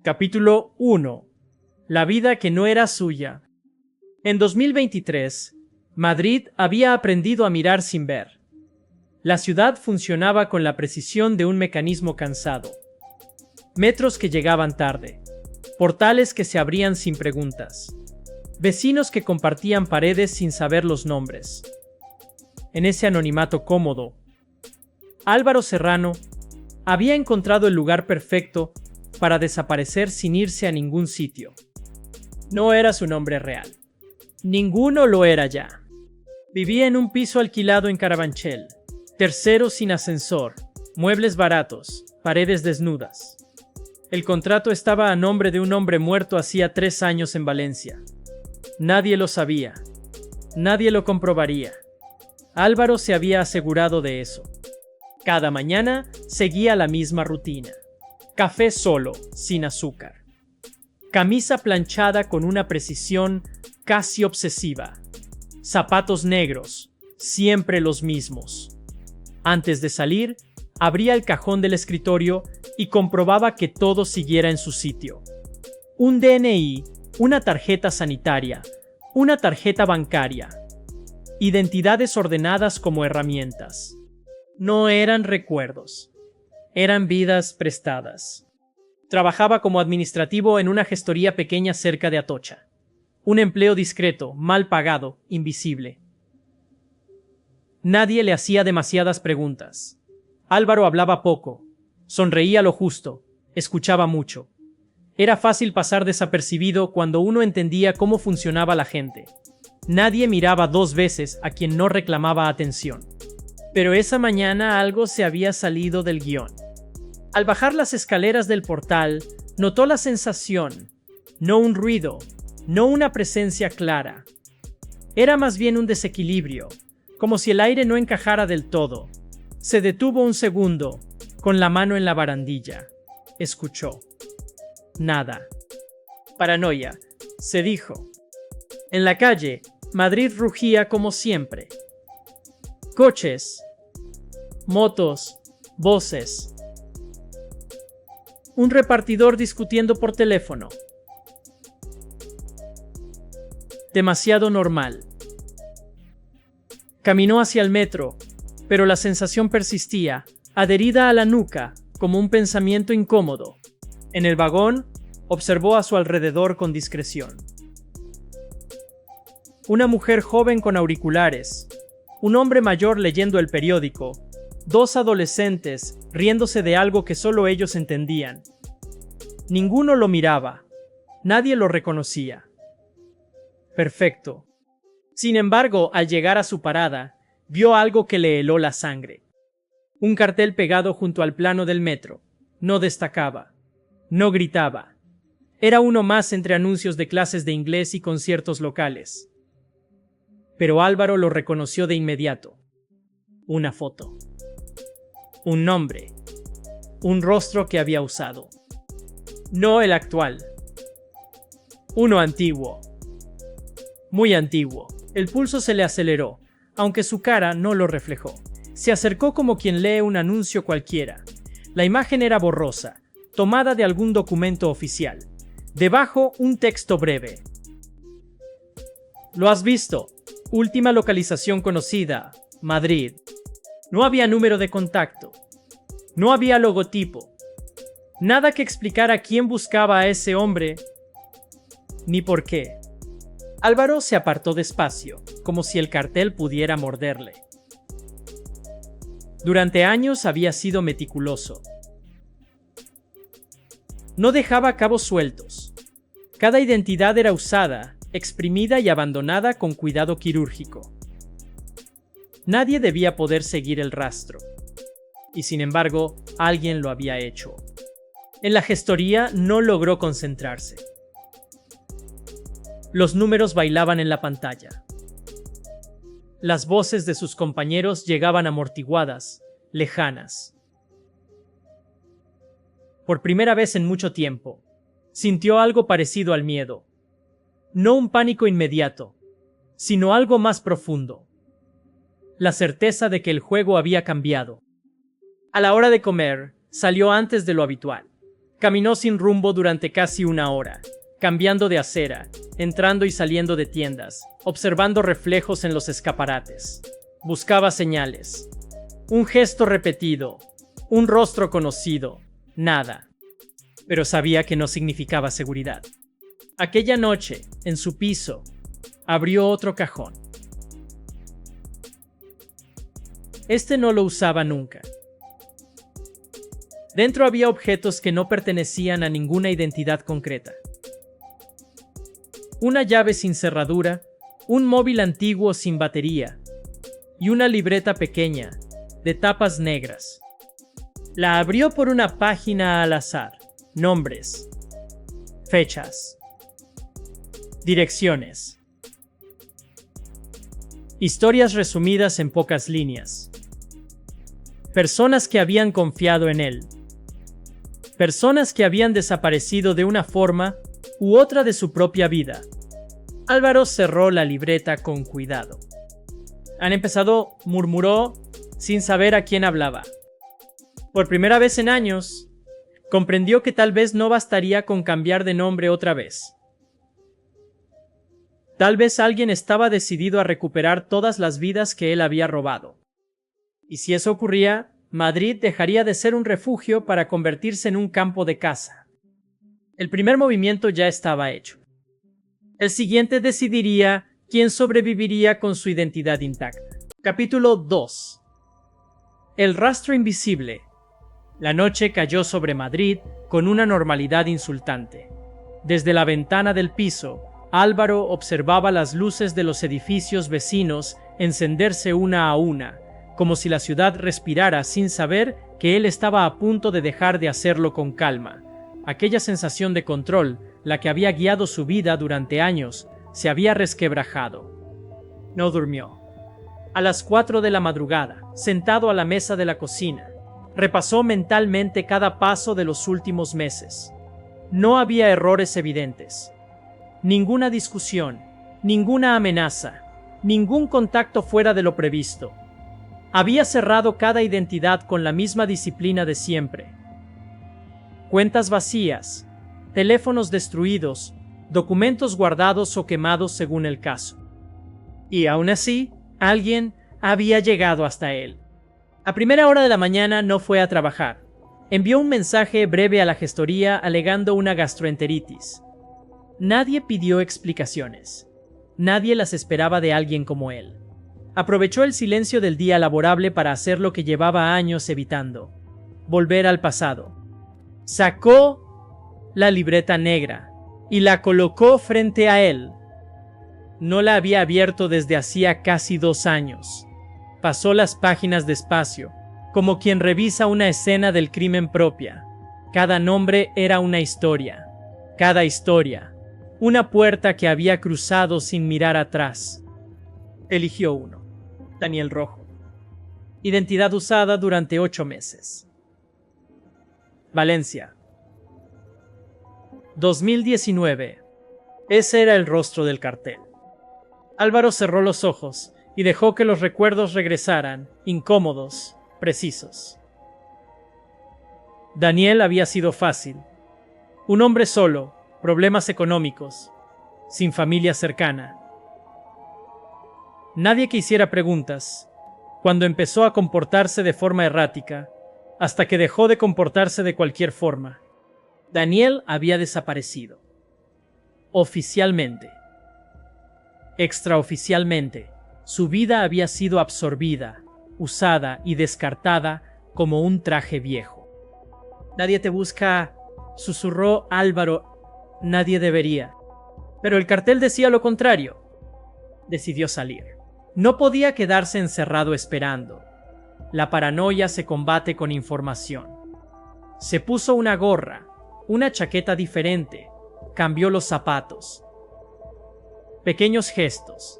Capítulo 1. La vida que no era suya. En 2023, Madrid había aprendido a mirar sin ver. La ciudad funcionaba con la precisión de un mecanismo cansado. Metros que llegaban tarde. Portales que se abrían sin preguntas. Vecinos que compartían paredes sin saber los nombres. En ese anonimato cómodo, Álvaro Serrano había encontrado el lugar perfecto para desaparecer sin irse a ningún sitio. No era su nombre real. Ninguno lo era ya. Vivía en un piso alquilado en Carabanchel, tercero sin ascensor, muebles baratos, paredes desnudas. El contrato estaba a nombre de un hombre muerto hacía 3 años en Valencia. Nadie lo sabía. Nadie lo comprobaría. Álvaro se había asegurado de eso. Cada mañana seguía la misma rutina. Café solo, sin azúcar. Camisa planchada con una precisión casi obsesiva. Zapatos negros, siempre los mismos. Antes de salir, abría el cajón del escritorio y comprobaba que todo siguiera en su sitio. Un DNI, una tarjeta sanitaria, una tarjeta bancaria. Identidades ordenadas como herramientas. No eran recuerdos. Eran vidas prestadas. Trabajaba como administrativo en una gestoría pequeña cerca de Atocha. Un empleo discreto, mal pagado, invisible. Nadie le hacía demasiadas preguntas. Álvaro hablaba poco, sonreía lo justo, escuchaba mucho. Era fácil pasar desapercibido cuando uno entendía cómo funcionaba la gente. Nadie miraba 2 veces a quien no reclamaba atención. Pero esa mañana algo se había salido del guión. Al bajar las escaleras del portal, notó la sensación, no un ruido, no una presencia clara. Era más bien un desequilibrio, como si el aire no encajara del todo. Se detuvo un segundo, con la mano en la barandilla. Escuchó. Nada. Paranoia, se dijo. En la calle, Madrid rugía como siempre. Coches, motos, voces. Un repartidor discutiendo por teléfono. Demasiado normal. Caminó hacia el metro, pero la sensación persistía, adherida a la nuca, como un pensamiento incómodo. En el vagón, observó a su alrededor con discreción. Una mujer joven con auriculares, un hombre mayor leyendo el periódico, 2 adolescentes riéndose de algo que solo ellos entendían. Ninguno lo miraba, nadie lo reconocía. Perfecto. Sin embargo, al llegar a su parada, vio algo que le heló la sangre. Un cartel pegado junto al plano del metro. No destacaba, no gritaba. Era uno más entre anuncios de clases de inglés y conciertos locales. Pero Álvaro lo reconoció de inmediato. Una foto. Un nombre. Un rostro que había usado. No el actual. Uno antiguo. Muy antiguo. El pulso se le aceleró, aunque su cara no lo reflejó. Se acercó como quien lee un anuncio cualquiera. La imagen era borrosa, tomada de algún documento oficial. Debajo, un texto breve. ¿Lo has visto? Última localización conocida, Madrid. No había número de contacto. No había logotipo. Nada que explicara quién buscaba a ese hombre, ni por qué. Álvaro se apartó despacio, como si el cartel pudiera morderle. Durante años había sido meticuloso. No dejaba cabos sueltos. Cada identidad era usada, exprimida y abandonada con cuidado quirúrgico. Nadie debía poder seguir el rastro. Y sin embargo, alguien lo había hecho. En la gestoría no logró concentrarse. Los números bailaban en la pantalla. Las voces de sus compañeros llegaban amortiguadas, lejanas. Por primera vez en mucho tiempo, sintió algo parecido al miedo. No un pánico inmediato, sino algo más profundo. La certeza de que el juego había cambiado. A la hora de comer, salió antes de lo habitual. Caminó sin rumbo durante casi una hora, cambiando de acera, entrando y saliendo de tiendas, observando reflejos en los escaparates. Buscaba señales. Un gesto repetido, un rostro conocido, nada. Pero sabía que no significaba seguridad. Aquella noche, en su piso, abrió otro cajón. Este no lo usaba nunca. Dentro había objetos que no pertenecían a ninguna identidad concreta. Una llave sin cerradura, un móvil antiguo sin batería y una libreta pequeña, de tapas negras. La abrió por una página al azar. Nombres, fechas, direcciones. Historias resumidas en pocas líneas. Personas que habían confiado en él. Personas que habían desaparecido de una forma u otra de su propia vida. Álvaro cerró la libreta con cuidado. Han empezado, murmuró, sin saber a quién hablaba. Por primera vez en años, comprendió que tal vez no bastaría con cambiar de nombre otra vez. Tal vez alguien estaba decidido a recuperar todas las vidas que él había robado. Y si eso ocurría, Madrid dejaría de ser un refugio para convertirse en un campo de caza. El primer movimiento ya estaba hecho. El siguiente decidiría quién sobreviviría con su identidad intacta. Capítulo 2. El rastro invisible. La noche cayó sobre Madrid con una normalidad insultante. Desde la ventana del piso, Álvaro observaba las luces de los edificios vecinos encenderse una a una, como si la ciudad respirara sin saber que él estaba a punto de dejar de hacerlo con calma. Aquella sensación de control, la que había guiado su vida durante años, se había resquebrajado. No durmió. A las 4 de la madrugada, sentado a la mesa de la cocina, repasó mentalmente cada paso de los últimos meses. No había errores evidentes. Ninguna discusión, ninguna amenaza, ningún contacto fuera de lo previsto. Había cerrado cada identidad con la misma disciplina de siempre. Cuentas vacías, teléfonos destruidos, documentos guardados o quemados según el caso. Y aún así, alguien había llegado hasta él. A primera hora de la mañana no fue a trabajar. Envió un mensaje breve a la gestoría alegando una gastroenteritis. Nadie pidió explicaciones. Nadie las esperaba de alguien como él. Aprovechó el silencio del día laborable para hacer lo que llevaba años evitando: volver al pasado. Sacó la libreta negra y la colocó frente a él. No la había abierto desde hacía casi 2 años. Pasó las páginas despacio, como quien revisa una escena del crimen propia. Cada nombre era una historia. Cada historia, una puerta que había cruzado sin mirar atrás. Eligió uno. Daniel Rojo. Identidad usada durante 8 meses. Valencia. 2019. Ese era el rostro del cartel. Álvaro cerró los ojos y dejó que los recuerdos regresaran, incómodos, precisos. Daniel había sido fácil. Un hombre solo, problemas económicos, sin familia cercana. Nadie que hiciera preguntas, cuando empezó a comportarse de forma errática, hasta que dejó de comportarse de cualquier forma. Daniel había desaparecido. Oficialmente. Extraoficialmente, su vida había sido absorbida, usada y descartada como un traje viejo. Nadie te busca, susurró Álvaro. Nadie debería. Pero el cartel decía lo contrario. Decidió salir. No podía quedarse encerrado esperando. La paranoia se combate con información. Se puso una gorra, una chaqueta diferente, cambió los zapatos. Pequeños gestos.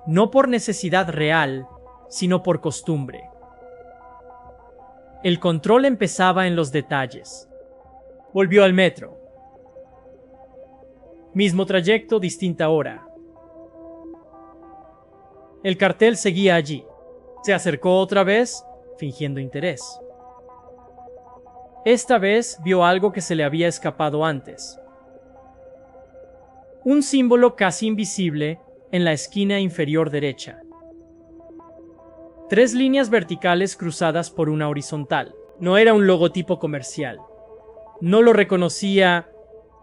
No por necesidad real, sino por costumbre. El control empezaba en los detalles. Volvió al metro. Mismo trayecto, distinta hora. El cartel seguía allí. Se acercó otra vez, fingiendo interés. Esta vez vio algo que se le había escapado antes. Un símbolo casi invisible en la esquina inferior derecha. 3 líneas verticales cruzadas por una horizontal. No era un logotipo comercial. No lo reconocía,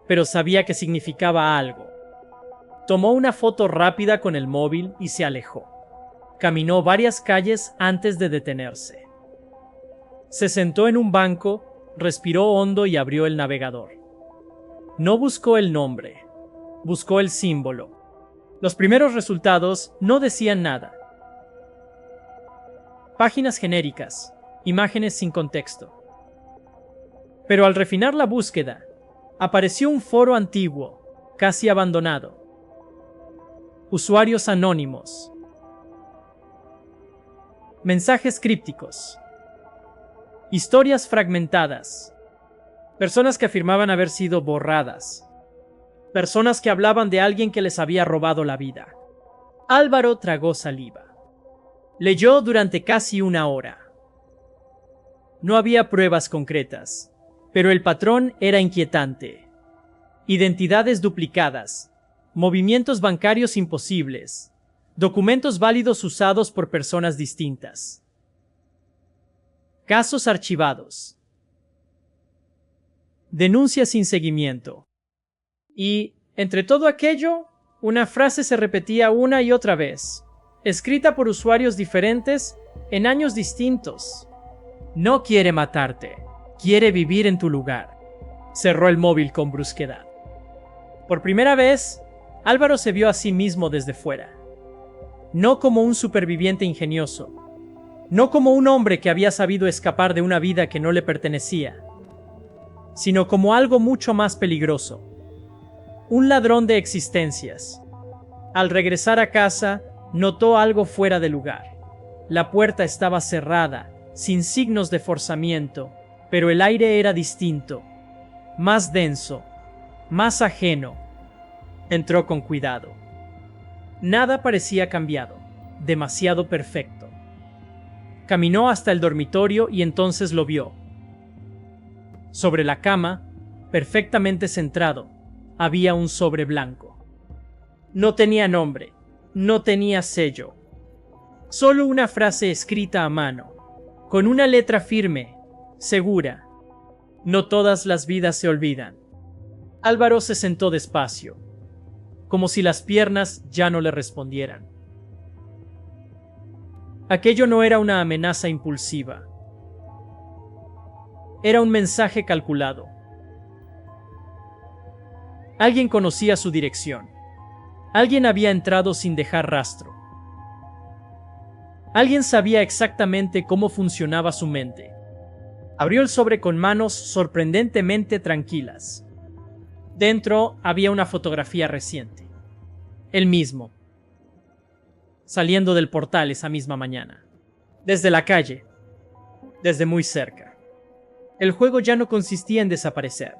pero sabía que significaba algo. Tomó una foto rápida con el móvil y se alejó. Caminó varias calles antes de detenerse. Se sentó en un banco, respiró hondo y abrió el navegador. No buscó el nombre, buscó el símbolo. Los primeros resultados no decían nada. Páginas genéricas, imágenes sin contexto. Pero al refinar la búsqueda, apareció un foro antiguo, casi abandonado. Usuarios anónimos. Mensajes crípticos. Historias fragmentadas. Personas que afirmaban haber sido borradas. Personas que hablaban de alguien que les había robado la vida. Álvaro tragó saliva. Leyó durante casi una hora. No había pruebas concretas, pero el patrón era inquietante. Identidades duplicadas, movimientos bancarios imposibles, documentos válidos usados por personas distintas. Casos archivados. Denuncias sin seguimiento. Y, entre todo aquello, una frase se repetía una y otra vez, escrita por usuarios diferentes en años distintos. No quiere matarte, quiere vivir en tu lugar. Cerró el móvil con brusquedad. Por primera vez, Álvaro se vio a sí mismo desde fuera. No como un superviviente ingenioso, no como un hombre que había sabido escapar de una vida que no le pertenecía, sino como algo mucho más peligroso. Un ladrón de existencias. Al regresar a casa, notó algo fuera de lugar. La puerta estaba cerrada, sin signos de forzamiento, pero el aire era distinto, más denso, más ajeno. Entró con cuidado. Nada parecía cambiado, demasiado perfecto. Caminó hasta el dormitorio y entonces lo vio. Sobre la cama, perfectamente centrado, había un sobre blanco. No tenía nombre, no tenía sello. Solo una frase escrita a mano, con una letra firme, segura. No todas las vidas se olvidan. Álvaro se sentó despacio, como si las piernas ya no le respondieran. Aquello no era una amenaza impulsiva. Era un mensaje calculado. Alguien conocía su dirección. Alguien había entrado sin dejar rastro. Alguien sabía exactamente cómo funcionaba su mente. Abrió el sobre con manos sorprendentemente tranquilas. Dentro había una fotografía reciente. Él mismo, saliendo del portal esa misma mañana. Desde la calle, desde muy cerca. El juego ya no consistía en desaparecer.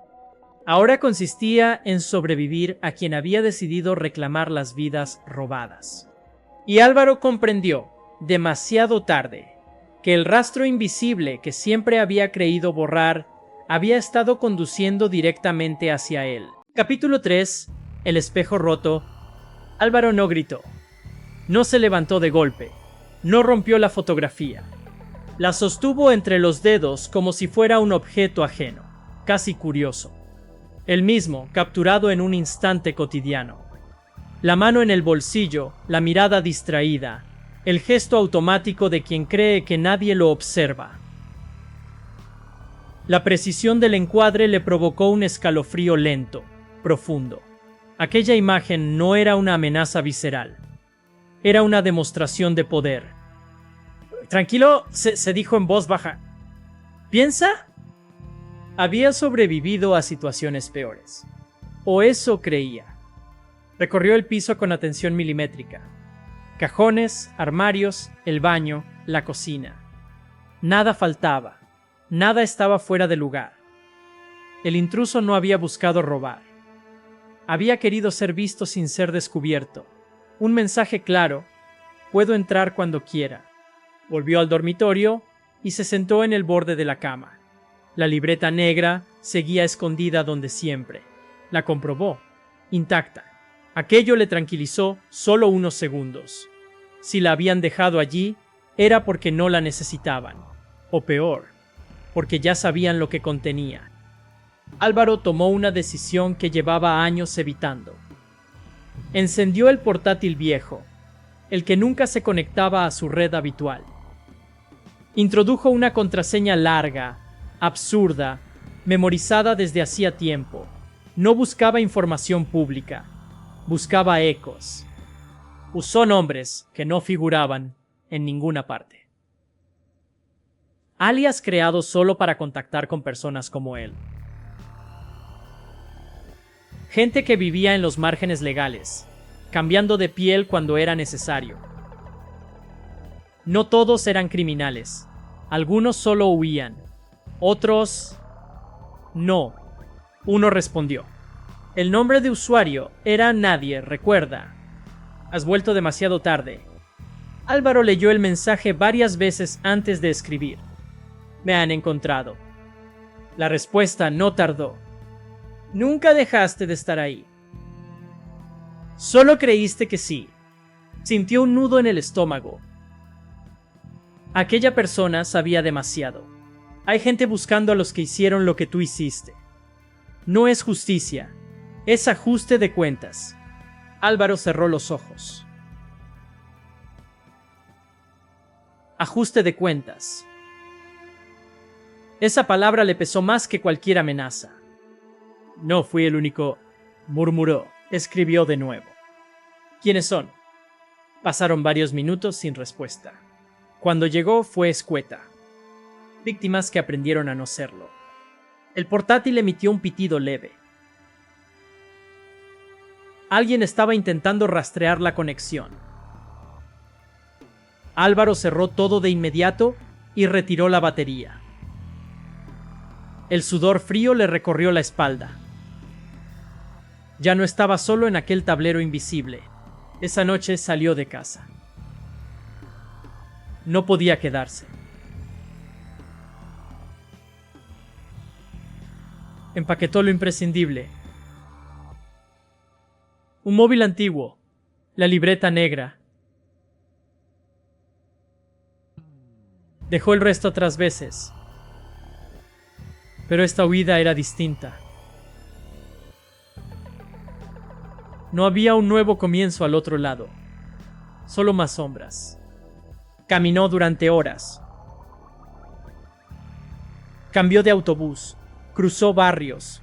Ahora consistía en sobrevivir a quien había decidido reclamar las vidas robadas. Y Álvaro comprendió, demasiado tarde, que el rastro invisible que siempre había creído borrar había estado conduciendo directamente hacia él. Capítulo 3. El espejo roto. Álvaro no gritó. No se levantó de golpe. No rompió la fotografía. La sostuvo entre los dedos como si fuera un objeto ajeno, casi curioso. Él mismo, capturado en un instante cotidiano. La mano en el bolsillo, la mirada distraída, el gesto automático de quien cree que nadie lo observa. La precisión del encuadre le provocó un escalofrío lento, profundo. Aquella imagen no era una amenaza visceral. Era una demostración de poder. Tranquilo, se dijo en voz baja. ¿Piensa? Había sobrevivido a situaciones peores. O eso creía. Recorrió el piso con atención milimétrica. Cajones, armarios, el baño, la cocina. Nada faltaba. Nada estaba fuera de lugar. El intruso no había buscado robar. Había querido ser visto sin ser descubierto. Un mensaje claro: puedo entrar cuando quiera. Volvió al dormitorio y se sentó en el borde de la cama. La libreta negra seguía escondida donde siempre. La comprobó, intacta. Aquello le tranquilizó solo unos segundos. Si la habían dejado allí, era porque no la necesitaban. O peor, porque ya sabían lo que contenía. Álvaro tomó una decisión que llevaba años evitando. Encendió el portátil viejo, el que nunca se conectaba a su red habitual. Introdujo una contraseña larga, absurda, memorizada desde hacía tiempo. No buscaba información pública, buscaba ecos. Usó nombres que no figuraban en ninguna parte. Alias creados solo para contactar con personas como él. Gente que vivía en los márgenes legales, cambiando de piel cuando era necesario. No todos eran criminales. Algunos solo huían. Otros... no. Uno respondió. El nombre de usuario era Nadie, recuerda. Has vuelto demasiado tarde. Álvaro leyó el mensaje varias veces antes de escribir. Me han encontrado. La respuesta no tardó. Nunca dejaste de estar ahí. Solo creíste que sí. Sintió un nudo en el estómago. Aquella persona sabía demasiado. Hay gente buscando a los que hicieron lo que tú hiciste. No es justicia, es ajuste de cuentas. Álvaro cerró los ojos. Ajuste de cuentas. Esa palabra le pesó más que cualquier amenaza. No fui el único, murmuró. Escribió de nuevo. ¿Quiénes son? Pasaron varios minutos sin respuesta. Cuando llegó fue escueta. Víctimas que aprendieron a no serlo. El portátil emitió un pitido leve. Alguien estaba intentando rastrear la conexión. Álvaro cerró todo de inmediato y retiró la batería. El sudor frío le recorrió la espalda. Ya no estaba solo en aquel tablero invisible. Esa noche salió de casa. No podía quedarse. Empaquetó lo imprescindible. Un móvil antiguo, la libreta negra. Dejó el resto otras veces. Pero esta huida era distinta. No había un nuevo comienzo al otro lado, solo más sombras. Caminó durante horas. Cambió de autobús, cruzó barrios,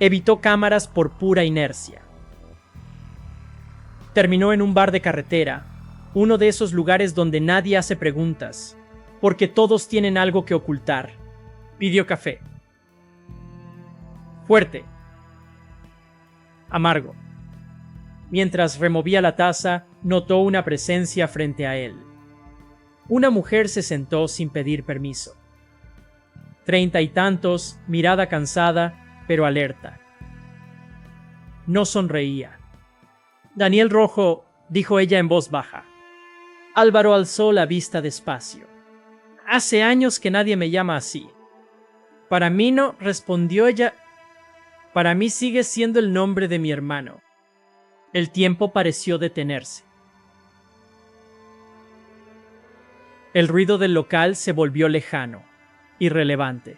evitó cámaras por pura inercia. Terminó en un bar de carretera, uno de esos lugares donde nadie hace preguntas, porque todos tienen algo que ocultar. Pidió café. Fuerte. Amargo. Mientras removía la taza, notó una presencia frente a él. Una mujer se sentó sin pedir permiso. 30 y tantos, mirada cansada, pero alerta. No sonreía. Daniel Rojo, dijo ella en voz baja. Álvaro alzó la vista despacio. Hace años que nadie me llama así. Para mí no, respondió ella. Para mí sigue siendo el nombre de mi hermano. El tiempo pareció detenerse. El ruido del local se volvió lejano, irrelevante.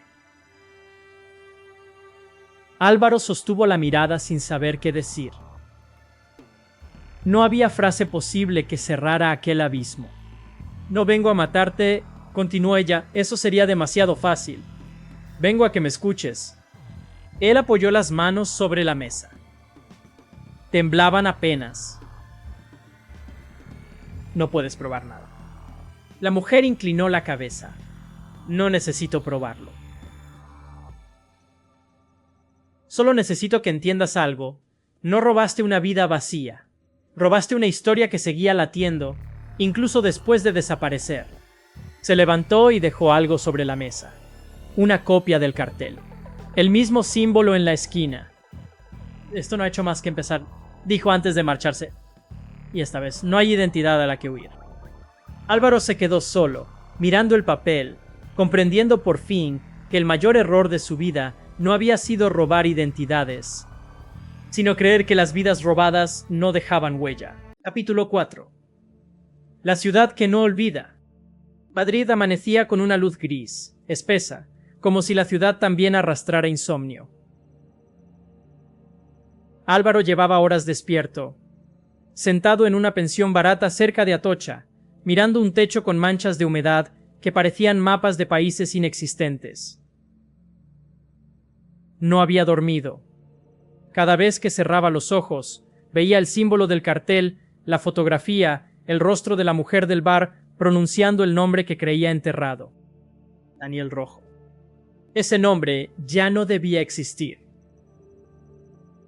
Álvaro sostuvo la mirada sin saber qué decir. No había frase posible que cerrara aquel abismo. No vengo a matarte, continuó ella, eso sería demasiado fácil. Vengo a que me escuches. Él apoyó las manos sobre la mesa. Temblaban apenas. No puedes probar nada. La mujer inclinó la cabeza. No necesito probarlo. Solo necesito que entiendas algo. No robaste una vida vacía. Robaste una historia que seguía latiendo, incluso después de desaparecer. Se levantó y dejó algo sobre la mesa. Una copia del cartel. El mismo símbolo en la esquina. Esto no ha hecho más que empezar, dijo antes de marcharse. Y esta vez, no hay identidad a la que huir. Álvaro se quedó solo, mirando el papel, comprendiendo por fin que el mayor error de su vida no había sido robar identidades, sino creer que las vidas robadas no dejaban huella. Capítulo 4. La ciudad que no olvida. Madrid amanecía con una luz gris, espesa, como si la ciudad también arrastrara insomnio. Álvaro llevaba horas despierto, sentado en una pensión barata cerca de Atocha, mirando un techo con manchas de humedad que parecían mapas de países inexistentes. No había dormido. Cada vez que cerraba los ojos, veía el símbolo del cartel, la fotografía, el rostro de la mujer del bar pronunciando el nombre que creía enterrado. Daniel Rojo. Ese nombre ya no debía existir.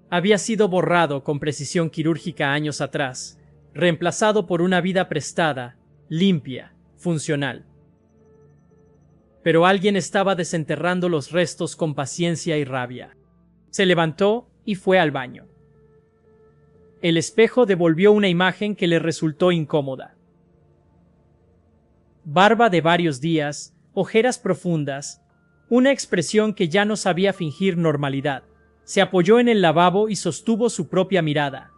Había sido borrado con precisión quirúrgica años atrás, reemplazado por una vida prestada, limpia, funcional. Pero alguien estaba desenterrando los restos con paciencia y rabia. Se levantó y fue al baño. El espejo devolvió una imagen que le resultó incómoda. Barba de varios días, ojeras profundas, una expresión que ya no sabía fingir normalidad. Se apoyó en el lavabo y sostuvo su propia mirada.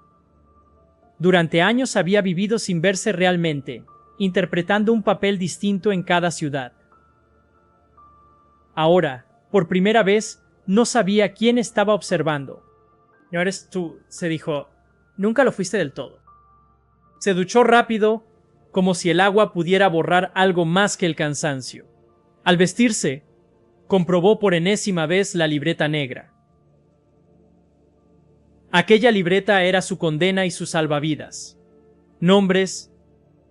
Durante años había vivido sin verse realmente, interpretando un papel distinto en cada ciudad. Ahora, por primera vez, no sabía quién estaba observando. No eres tú, se dijo. Nunca lo fuiste del todo. Se duchó rápido, como si el agua pudiera borrar algo más que el cansancio. Al vestirse, comprobó por enésima vez la libreta negra. Aquella libreta era su condena y su salvavidas. Nombres,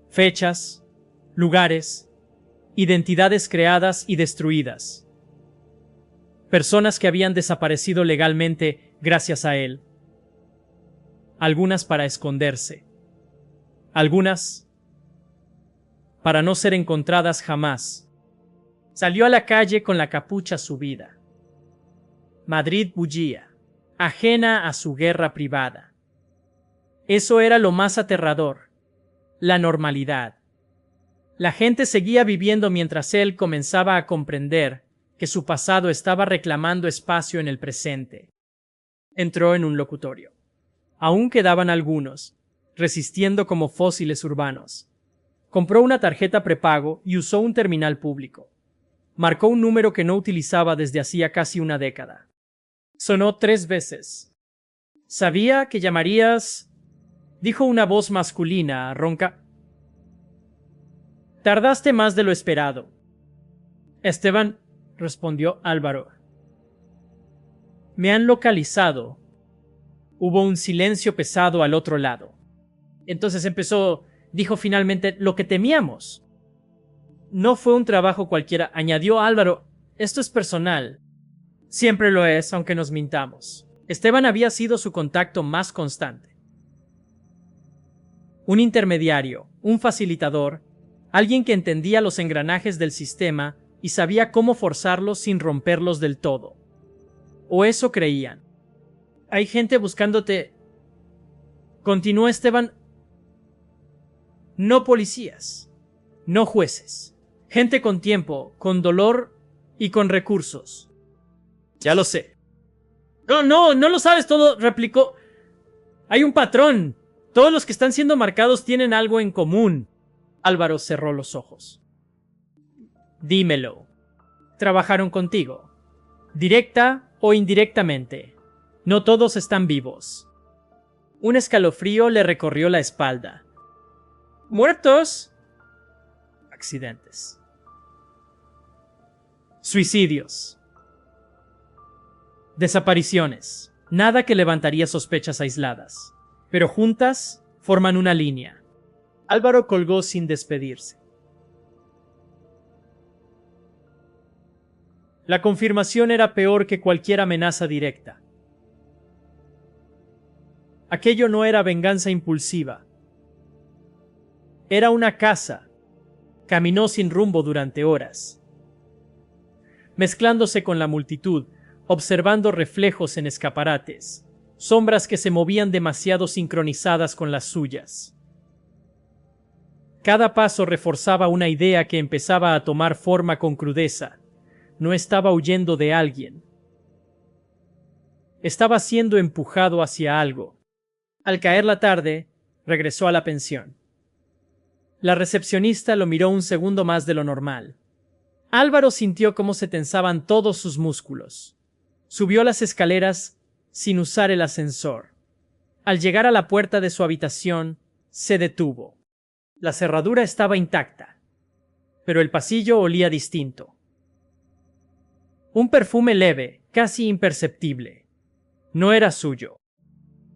fechas, lugares, identidades creadas y destruidas. Personas que habían desaparecido legalmente gracias a él. Algunas para esconderse. Algunas para no ser encontradas jamás. Salió a la calle con la capucha subida. Madrid bullía, ajena a su guerra privada. Eso era lo más aterrador, la normalidad. La gente seguía viviendo mientras él comenzaba a comprender que su pasado estaba reclamando espacio en el presente. Entró en un locutorio. Aún quedaban algunos, resistiendo como fósiles urbanos. Compró una tarjeta prepago y usó un terminal público. Marcó un número que no utilizaba desde hacía casi una década. Sonó 3 veces. «Sabía que llamarías», dijo una voz masculina, ronca. «Tardaste más de lo esperado». «Esteban», respondió Álvaro. «Me han localizado». Hubo un silencio pesado al otro lado. Entonces dijo finalmente, «lo que temíamos». «No fue un trabajo cualquiera», añadió Álvaro. «Esto es personal». «Siempre lo es, aunque nos mintamos». Esteban había sido su contacto más constante. Un intermediario, un facilitador, alguien que entendía los engranajes del sistema y sabía cómo forzarlos sin romperlos del todo. O eso creían. «Hay gente buscándote», continuó Esteban. «No policías, no jueces, gente con tiempo, con dolor y con recursos». «Ya lo sé». No lo sabes todo», replicó. «Hay un patrón. Todos los que están siendo marcados tienen algo en común». Álvaro cerró los ojos. «Dímelo. ¿Trabajaron contigo? Directa o indirectamente. No todos están vivos». Un escalofrío le recorrió la espalda. «¿Muertos?» «Accidentes. Suicidios. Desapariciones. Nada que levantaría sospechas aisladas. Pero juntas forman una línea». Álvaro colgó sin despedirse. La confirmación era peor que cualquier amenaza directa. Aquello no era venganza impulsiva. Era una caza. Caminó sin rumbo durante horas, mezclándose con la multitud, observando reflejos en escaparates, sombras que se movían demasiado sincronizadas con las suyas. Cada paso reforzaba una idea que empezaba a tomar forma con crudeza, no estaba huyendo de alguien. Estaba siendo empujado hacia algo. Al caer la tarde, regresó a la pensión. La recepcionista lo miró un segundo más de lo normal. Álvaro sintió cómo se tensaban todos sus músculos. Subió las escaleras sin usar el ascensor. Al llegar a la puerta de su habitación, se detuvo. La cerradura estaba intacta, pero el pasillo olía distinto. Un perfume leve, casi imperceptible. No era suyo.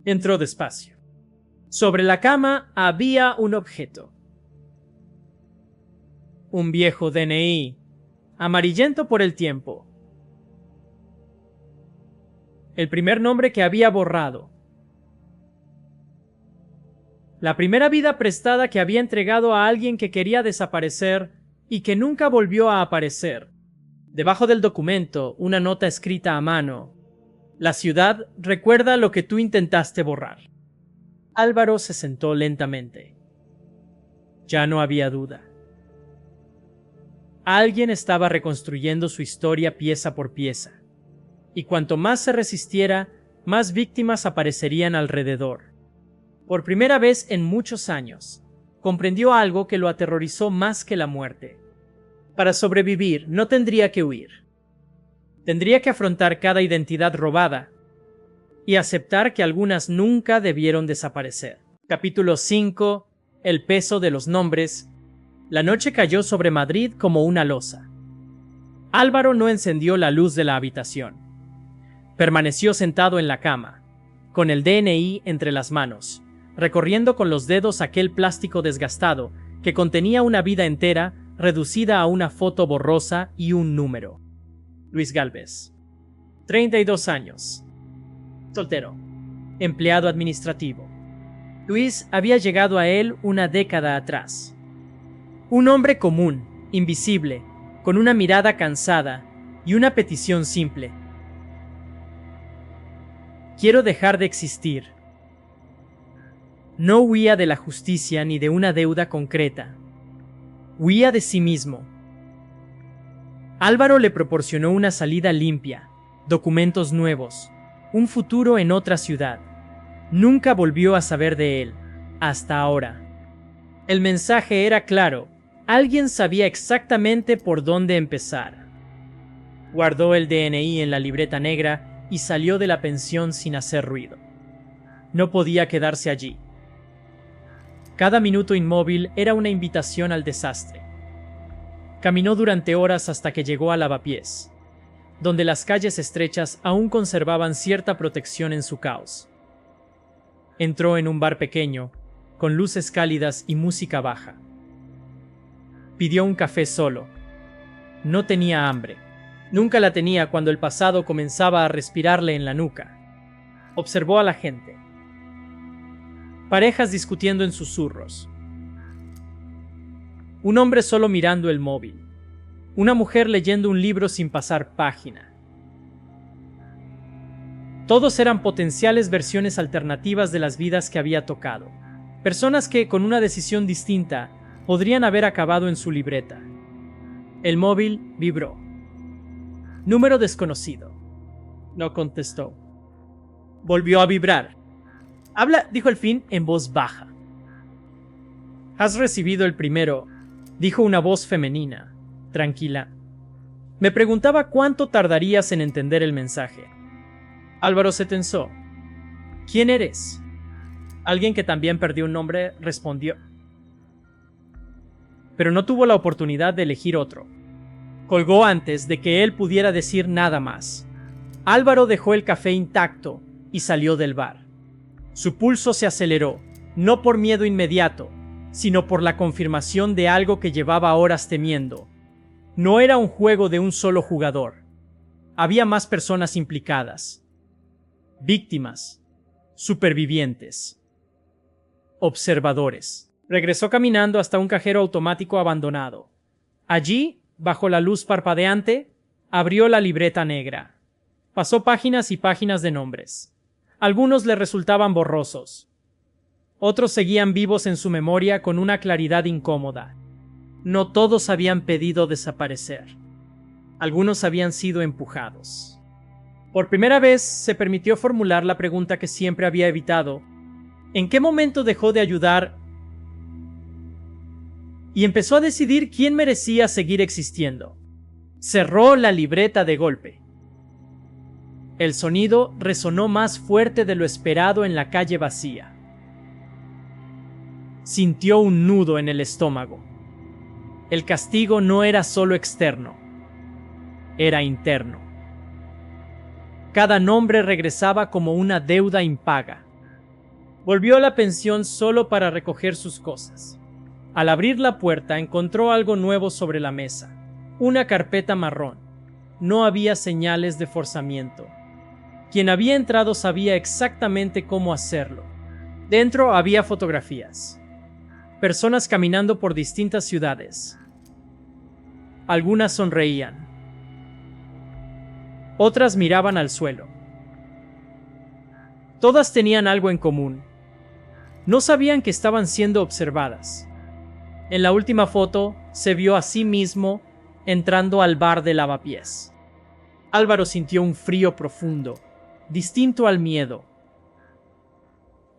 Entró despacio. Sobre la cama había un objeto. Un viejo DNI, amarillento por el tiempo. El primer nombre que había borrado. La primera vida prestada que había entregado a alguien que quería desaparecer y que nunca volvió a aparecer. Debajo del documento, una nota escrita a mano. La ciudad recuerda lo que tú intentaste borrar. Álvaro se sentó lentamente. Ya no había duda. Alguien estaba reconstruyendo su historia pieza por pieza, y cuanto más se resistiera, más víctimas aparecerían alrededor. Por primera vez en muchos años, comprendió algo que lo aterrorizó más que la muerte. Para sobrevivir, no tendría que huir. Tendría que afrontar cada identidad robada y aceptar que algunas nunca debieron desaparecer. Capítulo 5. El peso de los nombres. La noche cayó sobre Madrid como una losa. Álvaro no encendió la luz de la habitación. Permaneció sentado en la cama, con el DNI entre las manos, recorriendo con los dedos aquel plástico desgastado que contenía una vida entera reducida a una foto borrosa y un número. Luis Gálvez. 32 años. Soltero. Empleado administrativo. Luis había llegado a él una década atrás. Un hombre común, invisible, con una mirada cansada y una petición simple. Quiero dejar de existir. No huía de la justicia ni de una deuda concreta. Huía de sí mismo. Álvaro le proporcionó una salida limpia, documentos nuevos, un futuro en otra ciudad. Nunca volvió a saber de él, hasta ahora. El mensaje era claro. Alguien sabía exactamente por dónde empezar. Guardó el DNI en la libreta negra y salió de la pensión sin hacer ruido. No podía quedarse allí. Cada minuto inmóvil era una invitación al desastre. Caminó durante horas hasta que llegó a Lavapiés, donde las calles estrechas aún conservaban cierta protección en su caos. Entró en un bar pequeño, con luces cálidas y música baja. Pidió un café solo. No tenía hambre. Nunca la tenía cuando el pasado comenzaba a respirarle en la nuca. Observó a la gente. Parejas discutiendo en susurros. Un hombre solo mirando el móvil. Una mujer leyendo un libro sin pasar página. Todos eran potenciales versiones alternativas de las vidas que había tocado. Personas que, con una decisión distinta, podrían haber acabado en su libreta. El móvil vibró. Número desconocido. No contestó. Volvió a vibrar. Habla, dijo al fin en voz baja. Has recibido el primero, dijo una voz femenina, tranquila. Me preguntaba cuánto tardarías en entender el mensaje. Álvaro se tensó. ¿Quién eres? Alguien que también perdió un nombre respondió. Pero no tuvo la oportunidad de elegir otro. Colgó antes de que él pudiera decir nada más. Álvaro dejó el café intacto y salió del bar. Su pulso se aceleró, no por miedo inmediato, sino por la confirmación de algo que llevaba horas temiendo. No era un juego de un solo jugador. Había más personas implicadas. Víctimas, supervivientes, observadores. Regresó caminando hasta un cajero automático abandonado. Allí, bajo la luz parpadeante, abrió la libreta negra. Pasó páginas y páginas de nombres. Algunos le resultaban borrosos. Otros seguían vivos en su memoria con una claridad incómoda. No todos habían pedido desaparecer. Algunos habían sido empujados. Por primera vez se permitió formular la pregunta que siempre había evitado: ¿en qué momento dejó de ayudar? Y empezó a decidir quién merecía seguir existiendo. Cerró la libreta de golpe. El sonido resonó más fuerte de lo esperado en la calle vacía. Sintió un nudo en el estómago. El castigo no era solo externo, era interno. Cada nombre regresaba como una deuda impaga. Volvió a la pensión solo para recoger sus cosas. Al abrir la puerta encontró algo nuevo sobre la mesa: una carpeta marrón. No había señales de forzamiento. Quien había entrado sabía exactamente cómo hacerlo. Dentro había fotografías. Personas caminando por distintas ciudades. Algunas sonreían. Otras miraban al suelo. Todas tenían algo en común. No sabían que estaban siendo observadas. En la última foto se vio a sí mismo entrando al bar de lavapiés. Álvaro sintió un frío profundo, distinto al miedo.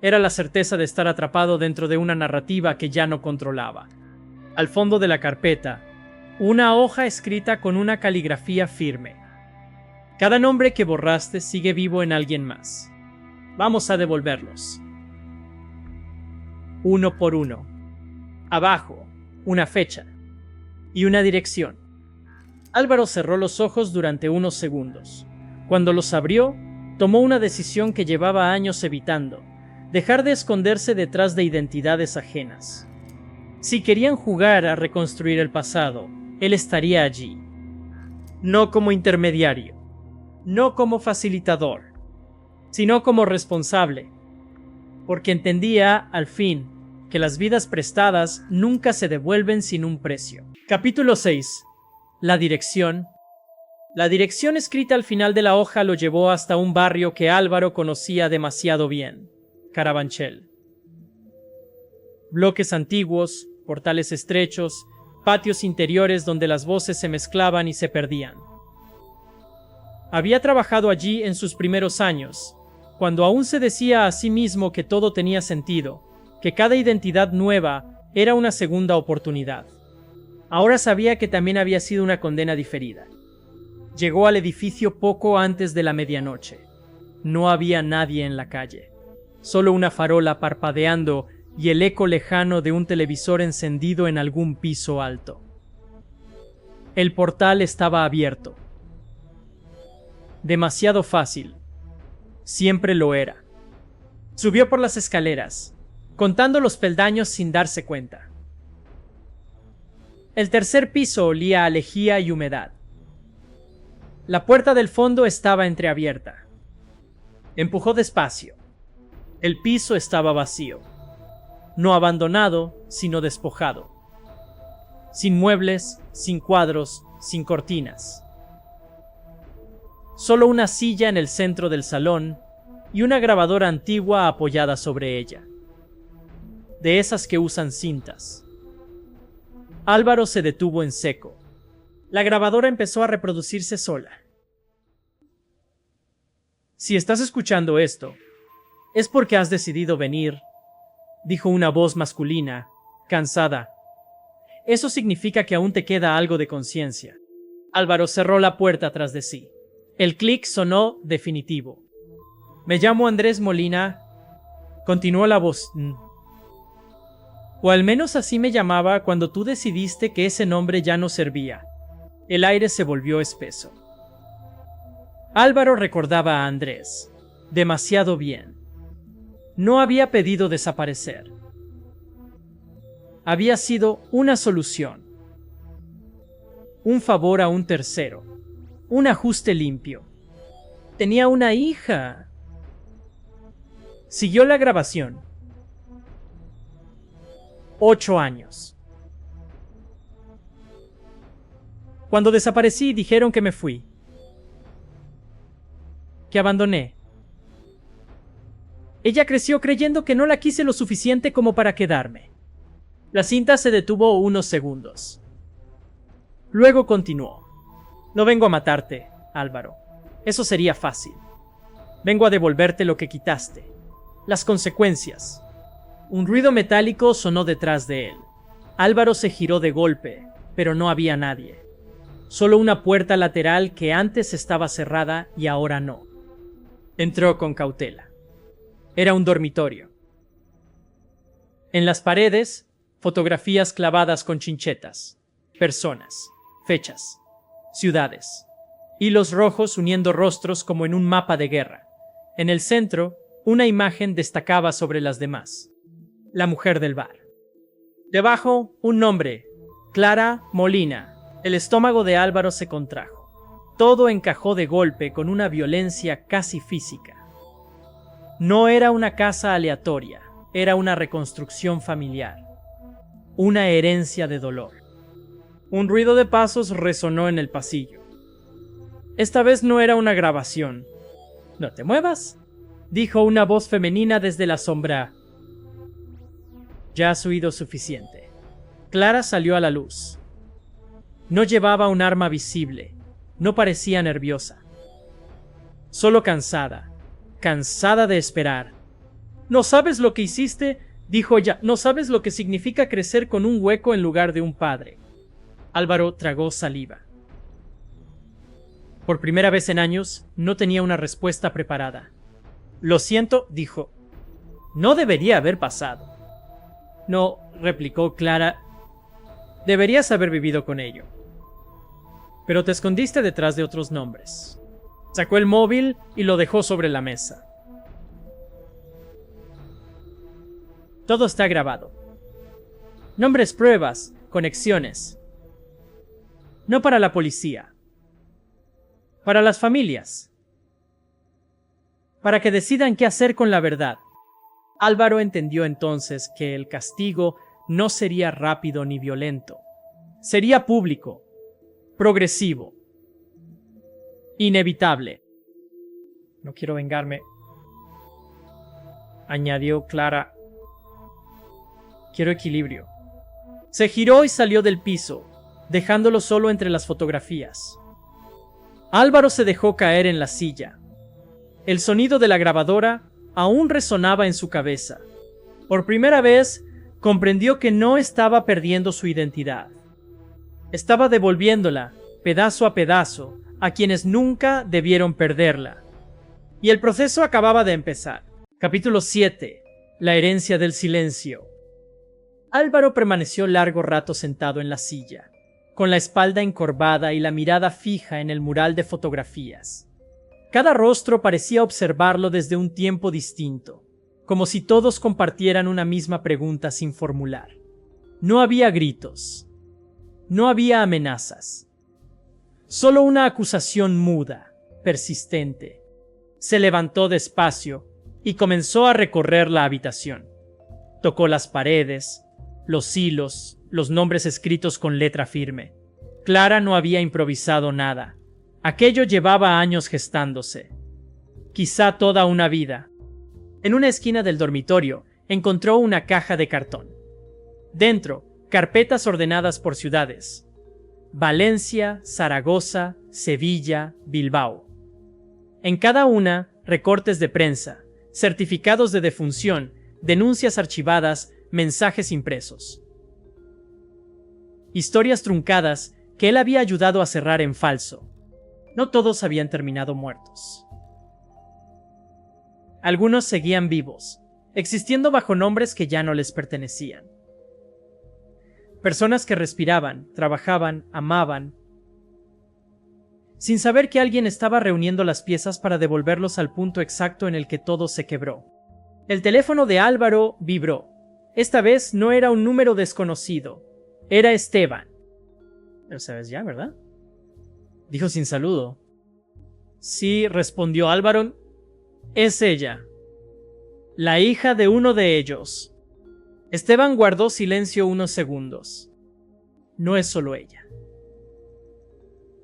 Era la certeza de estar atrapado dentro de una narrativa que ya no controlaba. Al fondo de la carpeta, una hoja escrita con una caligrafía firme. Cada nombre que borraste sigue vivo en alguien más. Vamos a devolverlos. Uno por uno. Abajo, una fecha y una dirección. Álvaro cerró los ojos durante unos segundos. Cuando los abrió, tomó una decisión que llevaba años evitando: dejar de esconderse detrás de identidades ajenas. Si querían jugar a reconstruir el pasado, él estaría allí. No como intermediario, no como facilitador, sino como responsable, porque entendía, al fin, que las vidas prestadas nunca se devuelven sin un precio. Capítulo 6. La dirección. La dirección escrita al final de la hoja lo llevó hasta un barrio que Álvaro conocía demasiado bien: Carabanchel. Bloques antiguos, portales estrechos, patios interiores donde las voces se mezclaban y se perdían. Había trabajado allí en sus primeros años, cuando aún se decía a sí mismo que todo tenía sentido, que cada identidad nueva era una segunda oportunidad. Ahora sabía que también había sido una condena diferida. Llegó al edificio poco antes de la medianoche. No había nadie en la calle. Solo una farola parpadeando y el eco lejano de un televisor encendido en algún piso alto. El portal estaba abierto. Demasiado fácil. Siempre lo era. Subió por las escaleras, contando los peldaños sin darse cuenta. El tercer piso olía a lejía y humedad. La puerta del fondo estaba entreabierta. Empujó despacio. El piso estaba vacío. No abandonado, sino despojado. Sin muebles, sin cuadros, sin cortinas. Solo una silla en el centro del salón y una grabadora antigua apoyada sobre ella. De esas que usan cintas. Álvaro se detuvo en seco. La grabadora empezó a reproducirse sola. Si estás escuchando esto, es porque has decidido venir, dijo una voz masculina, cansada. Eso significa que aún te queda algo de conciencia. Álvaro cerró la puerta tras de sí. El clic sonó definitivo. Me llamo Andrés Molina, continuó la voz. O al menos así me llamaba cuando tú decidiste que ese nombre ya no servía. El aire se volvió espeso. Álvaro recordaba a Andrés demasiado bien. No había pedido desaparecer. Había sido una solución. Un favor a un tercero. Un ajuste limpio. Tenía una hija. Siguió la grabación. 8 años. Cuando desaparecí dijeron que me fui. Que abandoné. Ella creció creyendo que no la quise lo suficiente como para quedarme. La cinta se detuvo unos segundos. Luego continuó. No vengo a matarte, Álvaro. Eso sería fácil. Vengo a devolverte lo que quitaste. Las consecuencias. Un ruido metálico sonó detrás de él. Álvaro se giró de golpe, pero no había nadie. Solo una puerta lateral que antes estaba cerrada y ahora no. Entró con cautela. Era un dormitorio. En las paredes, fotografías clavadas con chinchetas, personas, fechas, ciudades, hilos rojos uniendo rostros como en un mapa de guerra. En el centro, una imagen destacaba sobre las demás. La mujer del bar. Debajo, un nombre, Clara Molina. El estómago de Álvaro se contrajo. Todo encajó de golpe con una violencia casi física. No era una casa aleatoria, era una reconstrucción familiar. Una herencia de dolor. Un ruido de pasos resonó en el pasillo. Esta vez no era una grabación. «No te muevas», dijo una voz femenina desde la sombra. «Ya has oído suficiente». Clara salió a la luz. No llevaba un arma visible. No parecía nerviosa. Solo cansada. Cansada de esperar. «¿No sabes lo que hiciste?», dijo ella. «No sabes lo que significa crecer con un hueco en lugar de un padre». Álvaro tragó saliva. Por primera vez en años, no tenía una respuesta preparada. «Lo siento», dijo. «No debería haber pasado». «No», replicó Clara. «Deberías haber vivido con ello. Pero te escondiste detrás de otros nombres». Sacó el móvil y lo dejó sobre la mesa. Todo está grabado. Nombres, pruebas, conexiones. No para la policía. Para las familias. Para que decidan qué hacer con la verdad. Álvaro entendió entonces que el castigo no sería rápido ni violento. Sería público, progresivo, inevitable. «No quiero vengarme», añadió Clara. «Quiero equilibrio». Se giró y salió del piso, dejándolo solo entre las fotografías. Álvaro se dejó caer en la silla. El sonido de la grabadora aún resonaba en su cabeza. Por primera vez, comprendió que no estaba perdiendo su identidad. Estaba devolviéndola, pedazo a pedazo, a quienes nunca debieron perderla. Y el proceso acababa de empezar. Capítulo 7. La herencia del silencio. Álvaro permaneció largo rato sentado en la silla, con la espalda encorvada y la mirada fija en el mural de fotografías. Cada rostro parecía observarlo desde un tiempo distinto, como si todos compartieran una misma pregunta sin formular. No había gritos. No había amenazas. Solo una acusación muda, persistente. Se levantó despacio y comenzó a recorrer la habitación. Tocó las paredes, los hilos, los nombres escritos con letra firme. Clara no había improvisado nada. Aquello llevaba años gestándose. Quizá toda una vida. En una esquina del dormitorio encontró una caja de cartón. Dentro, carpetas ordenadas por ciudades. Valencia, Zaragoza, Sevilla, Bilbao. En cada una, recortes de prensa, certificados de defunción, denuncias archivadas, mensajes impresos. Historias truncadas que él había ayudado a cerrar en falso. No todos habían terminado muertos. Algunos seguían vivos, existiendo bajo nombres que ya no les pertenecían. Personas que respiraban, trabajaban, amaban, sin saber que alguien estaba reuniendo las piezas para devolverlos al punto exacto en el que todo se quebró. El teléfono de Álvaro vibró. Esta vez no era un número desconocido. Era Esteban. Lo sabes ya, ¿verdad?, dijo sin saludo. Sí, respondió Álvaro. Es ella. La hija de uno de ellos. Esteban guardó silencio unos segundos. No es solo ella.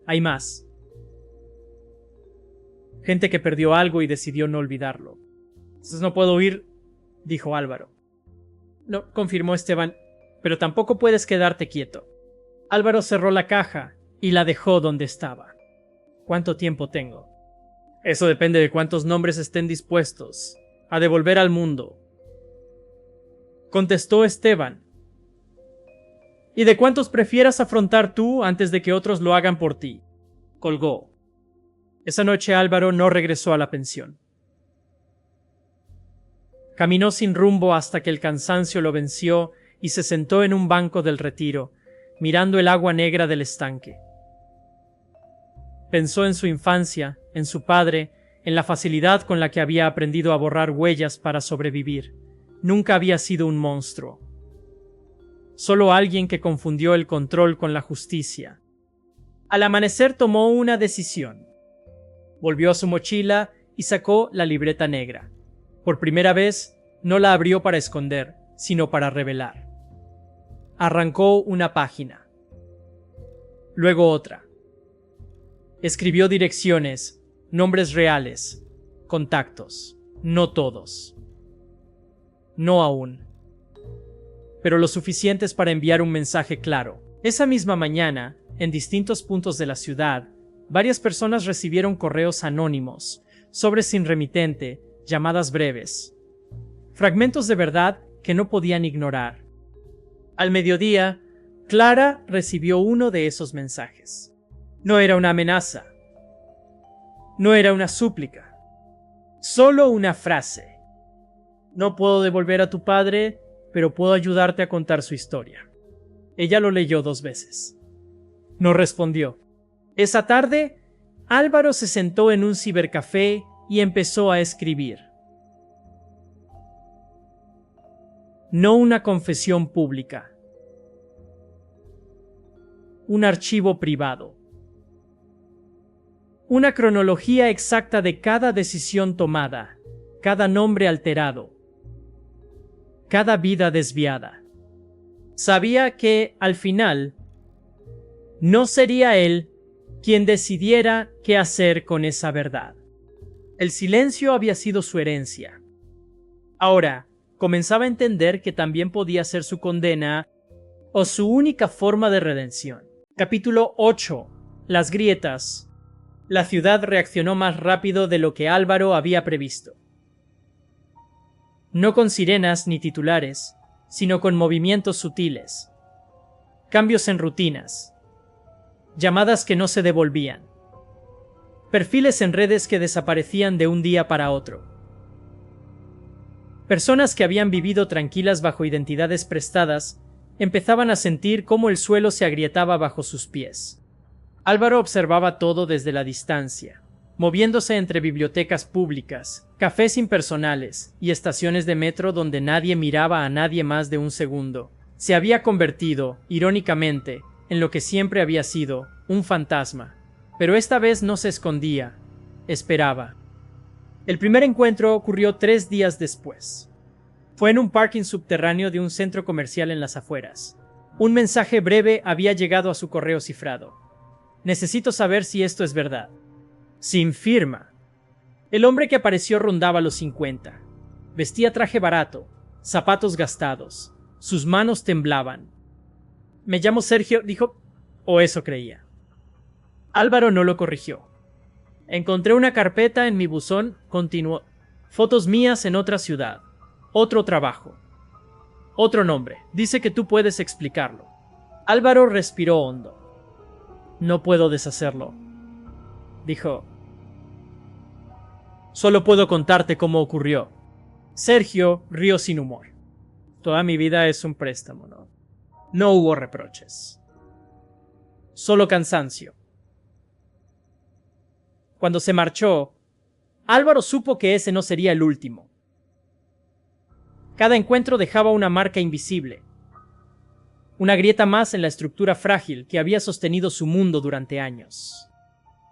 Hay más. Gente que perdió algo y decidió no olvidarlo. Entonces no puedo ir, dijo Álvaro. No, confirmó Esteban, pero tampoco puedes quedarte quieto. Álvaro cerró la caja y la dejó donde estaba. ¿Cuánto tiempo tengo? Eso depende de cuántos nombres estén dispuestos a devolver al mundo, contestó Esteban. ¿Y de cuántos prefieras afrontar tú antes de que otros lo hagan por ti? Colgó. Esa noche Álvaro no regresó a la pensión. Caminó sin rumbo hasta que el cansancio lo venció y se sentó en un banco del retiro, mirando el agua negra del estanque. Pensó en su infancia, en su padre, en la facilidad con la que había aprendido a borrar huellas para sobrevivir. Nunca había sido un monstruo. Solo alguien que confundió el control con la justicia. Al amanecer tomó una decisión. Volvió a su mochila y sacó la libreta negra. Por primera vez, no la abrió para esconder, sino para revelar. Arrancó una página. Luego otra. Escribió direcciones, nombres reales, contactos. No todos. No aún. Pero lo suficientes para enviar un mensaje claro. Esa misma mañana, en distintos puntos de la ciudad, varias personas recibieron correos anónimos, sobres sin remitente, llamadas breves. Fragmentos de verdad que no podían ignorar. Al mediodía, Clara recibió uno de esos mensajes. No era una amenaza. No era una súplica. Solo una frase. No puedo devolver a tu padre, pero puedo ayudarte a contar su historia. Ella lo leyó 2 veces. No respondió. Esa tarde, Álvaro se sentó en un cibercafé y empezó a escribir. No una confesión pública. Un archivo privado. Una cronología exacta de cada decisión tomada, cada nombre alterado, cada vida desviada. Sabía que, al final, no sería él quien decidiera qué hacer con esa verdad. El silencio había sido su herencia. Ahora, comenzaba a entender que también podía ser su condena o su única forma de redención. Capítulo 8. Las grietas. La ciudad reaccionó más rápido de lo que Álvaro había previsto. No con sirenas ni titulares, sino con movimientos sutiles. Cambios en rutinas. Llamadas que no se devolvían. Perfiles en redes que desaparecían de un día para otro. Personas que habían vivido tranquilas bajo identidades prestadas empezaban a sentir cómo el suelo se agrietaba bajo sus pies. Álvaro observaba todo desde la distancia, moviéndose entre bibliotecas públicas, cafés impersonales y estaciones de metro donde nadie miraba a nadie más de un segundo. Se había convertido, irónicamente, en lo que siempre había sido, un fantasma. Pero esta vez no se escondía, esperaba. El primer encuentro ocurrió 3 días después. Fue en un parking subterráneo de un centro comercial en las afueras. Un mensaje breve había llegado a su correo cifrado. Necesito saber si esto es verdad. Sin firma. El hombre que apareció rondaba los 50. Vestía traje barato, zapatos gastados. Sus manos temblaban. Me llamo Sergio, dijo, o eso creía. Álvaro no lo corrigió. Encontré una carpeta en mi buzón, continuó. Fotos mías en otra ciudad. Otro trabajo. Otro nombre. Dice que tú puedes explicarlo. Álvaro respiró hondo. No puedo deshacerlo, dijo. Solo puedo contarte cómo ocurrió. Sergio rió sin humor. Toda mi vida es un préstamo, ¿no? No hubo reproches. Solo cansancio. Cuando se marchó, Álvaro supo que ese no sería el último. Cada encuentro dejaba una marca invisible. Una grieta más en la estructura frágil que había sostenido su mundo durante años.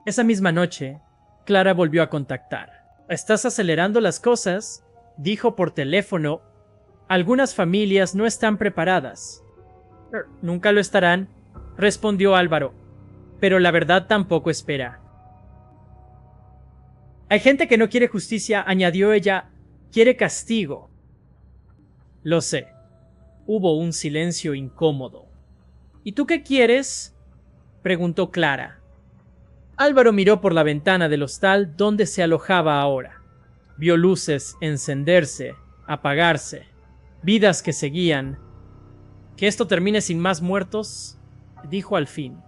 Esa misma noche, Clara volvió a contactar. «Estás acelerando las cosas», dijo por teléfono. «Algunas familias no están preparadas». «Nunca lo estarán», respondió Álvaro. «Pero la verdad tampoco espera». «Hay gente que no quiere justicia», añadió ella. «Quiere castigo». «Lo sé». Hubo un silencio incómodo. «¿Y tú qué quieres?», preguntó Clara. Álvaro miró por la ventana del hostal donde se alojaba ahora. Vio luces encenderse, apagarse, vidas que seguían. ¿Que esto termine sin más muertos?, dijo al fin.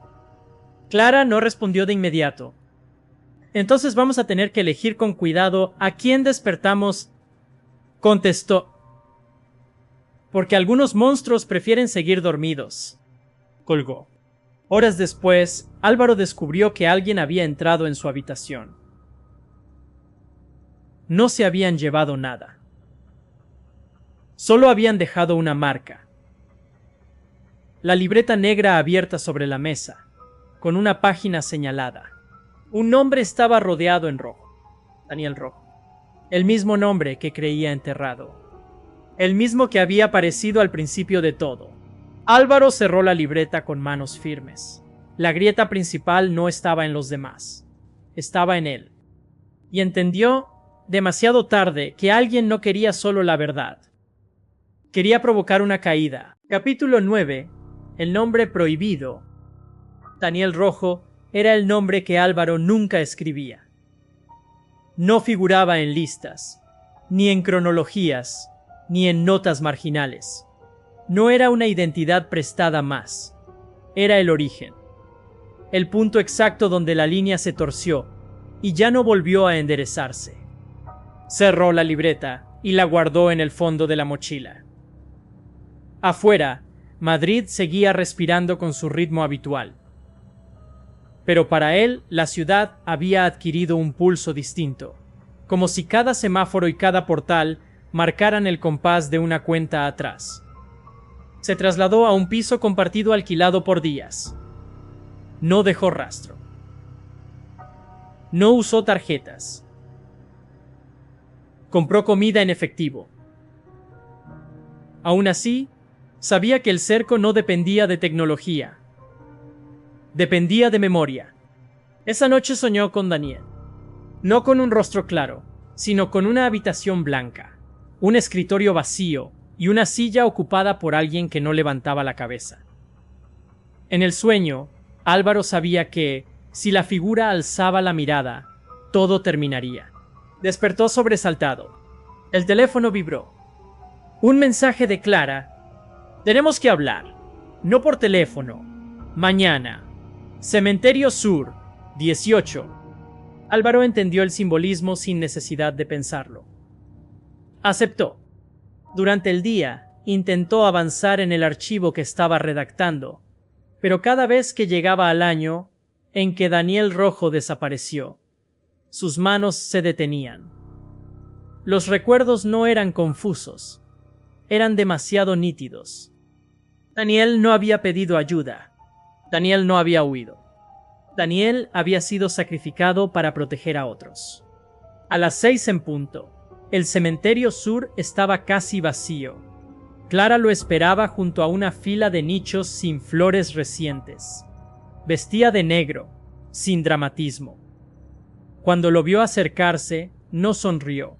Clara no respondió de inmediato. Entonces vamos a tener que elegir con cuidado a quién despertamos, contestó. Porque algunos monstruos prefieren seguir dormidos, colgó. Horas después, Álvaro descubrió que alguien había entrado en su habitación. No se habían llevado nada. Solo habían dejado una marca. La libreta negra abierta sobre la mesa, con una página señalada. Un nombre estaba rodeado en rojo. Daniel Rojo. El mismo nombre que creía enterrado. El mismo que había aparecido al principio de todo. Álvaro cerró la libreta con manos firmes. La grieta principal no estaba en los demás. Estaba en él. Y entendió, demasiado tarde, que alguien no quería solo la verdad. Quería provocar una caída. Capítulo 9. El nombre prohibido. Daniel Rojo era el nombre que Álvaro nunca escribía. No figuraba en listas, ni en cronologías, ni en notas marginales. No era una identidad prestada más. Era el origen. El punto exacto donde la línea se torció y ya no volvió a enderezarse. Cerró la libreta y la guardó en el fondo de la mochila. Afuera, Madrid seguía respirando con su ritmo habitual. Pero para él, la ciudad había adquirido un pulso distinto, como si cada semáforo y cada portal marcaran el compás de una cuenta atrás. Se trasladó a un piso compartido alquilado por días. No dejó rastro. No usó tarjetas. Compró comida en efectivo. Aún así, sabía que el cerco no dependía de tecnología. Dependía de memoria. Esa noche soñó con Daniel. No con un rostro claro, sino con una habitación blanca, un escritorio vacío y una silla ocupada por alguien que no levantaba la cabeza. En el sueño, Álvaro sabía que, si la figura alzaba la mirada, todo terminaría. Despertó sobresaltado. El teléfono vibró. Un mensaje de Clara. Tenemos que hablar. No por teléfono. Mañana. Cementerio Sur, 18. Álvaro entendió el simbolismo sin necesidad de pensarlo. Aceptó. Durante el día, intentó avanzar en el archivo que estaba redactando, pero cada vez que llegaba al año en que Daniel Rojo desapareció, sus manos se detenían. Los recuerdos no eran confusos, eran demasiado nítidos. Daniel no había pedido ayuda. Daniel no había huido. Daniel había sido sacrificado para proteger a otros. A las 6 en punto, el cementerio sur estaba casi vacío. Clara lo esperaba junto a una fila de nichos sin flores recientes. Vestía de negro, sin dramatismo. Cuando lo vio acercarse, no sonrió.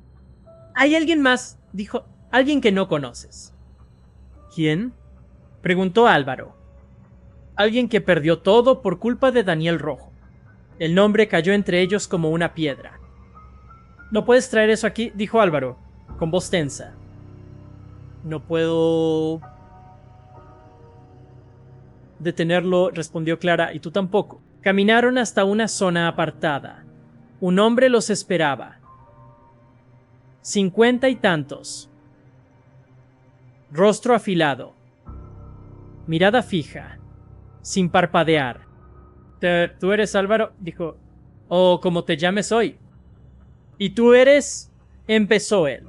«¿Hay alguien más?», dijo. «Alguien que no conoces». «¿Quién?», preguntó Álvaro. «Alguien que perdió todo por culpa de Daniel Rojo». El nombre cayó entre ellos como una piedra. «¿No puedes traer eso aquí?», dijo Álvaro, con voz tensa. «No puedo detenerlo», respondió Clara, «y tú tampoco». Caminaron hasta una zona apartada. Un hombre los esperaba. 50 y tantos. Rostro afilado. Mirada fija, sin parpadear. «¿Tú eres Álvaro?», dijo. «O como te llames hoy». «¿Y tú eres?», empezó él.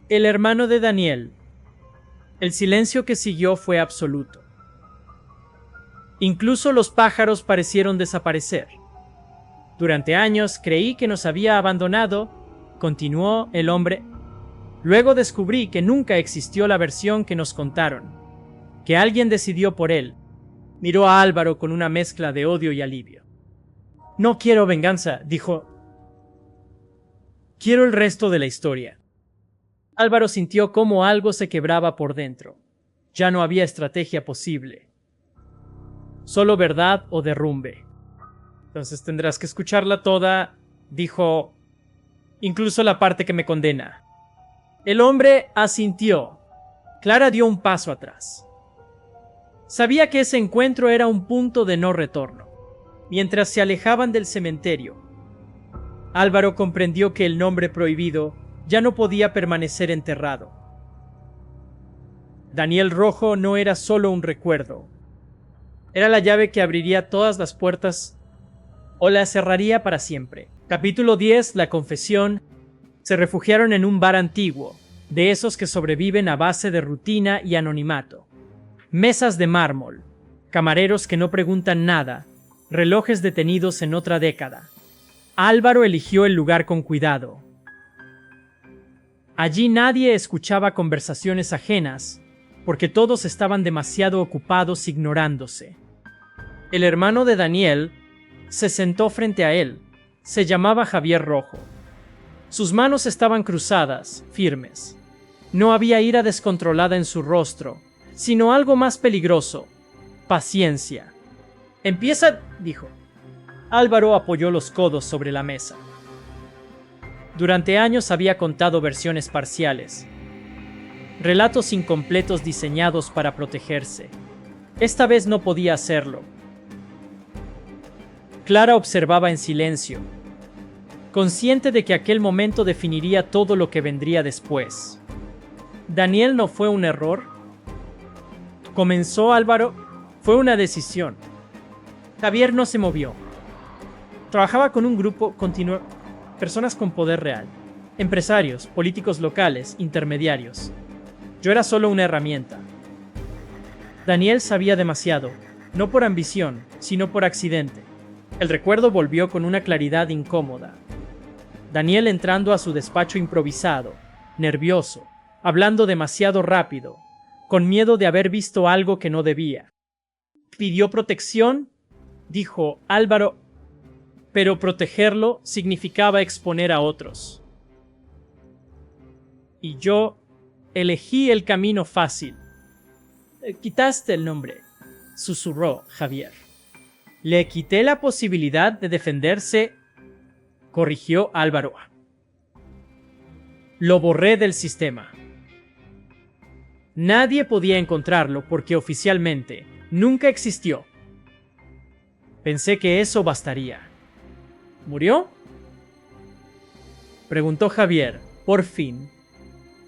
«El hermano de Daniel». El silencio que siguió fue absoluto. Incluso los pájaros parecieron desaparecer. «Durante años creí que nos había abandonado», continuó el hombre. «Luego descubrí que nunca existió la versión que nos contaron, que alguien decidió por él». Miró a Álvaro con una mezcla de odio y alivio. «No quiero venganza», dijo. «Quiero el resto de la historia». Álvaro sintió cómo algo se quebraba por dentro. Ya no había estrategia posible. Solo verdad o derrumbe. Entonces tendrás que escucharla toda, dijo, incluso la parte que me condena. El hombre asintió. Clara dio un paso atrás. Sabía que ese encuentro era un punto de no retorno. Mientras se alejaban del cementerio, Álvaro comprendió que el nombre prohibido ya no podía permanecer enterrado. Daniel Rojo no era solo un recuerdo. Era la llave que abriría todas las puertas o las cerraría para siempre. Capítulo 10. La confesión. Se refugiaron en un bar antiguo, de esos que sobreviven a base de rutina y anonimato. Mesas de mármol, camareros que no preguntan nada, relojes detenidos en otra década. Álvaro eligió el lugar con cuidado. Allí nadie escuchaba conversaciones ajenas, porque todos estaban demasiado ocupados ignorándose. El hermano de Daniel se sentó frente a él. Se llamaba Javier Rojo. Sus manos estaban cruzadas, firmes. No había ira descontrolada en su rostro, sino algo más peligroso: paciencia. «Empieza», dijo. Álvaro apoyó los codos sobre la mesa. Durante años había contado versiones parciales, relatos incompletos diseñados para protegerse. Esta vez no podía hacerlo. Clara observaba en silencio, consciente de que aquel momento definiría todo lo que vendría después. ¿Daniel no fue un error?, comenzó Álvaro. Fue una decisión. Javier no se movió. Trabajaba con un grupo, continuó, personas con poder real, empresarios, políticos locales, intermediarios. Yo era solo una herramienta. Daniel sabía demasiado, no por ambición, sino por accidente. El recuerdo volvió con una claridad incómoda. Daniel entrando a su despacho improvisado, nervioso, hablando demasiado rápido, con miedo de haber visto algo que no debía. ¿Pidió protección?, dijo Álvaro, pero protegerlo significaba exponer a otros. Y yo elegí el camino fácil. Quitaste el nombre, susurró Javier. Le quité la posibilidad de defenderse, corrigió Álvaro. Lo borré del sistema. Nadie podía encontrarlo porque oficialmente nunca existió. Pensé que eso bastaría. ¿Murió?, preguntó Javier, por fin.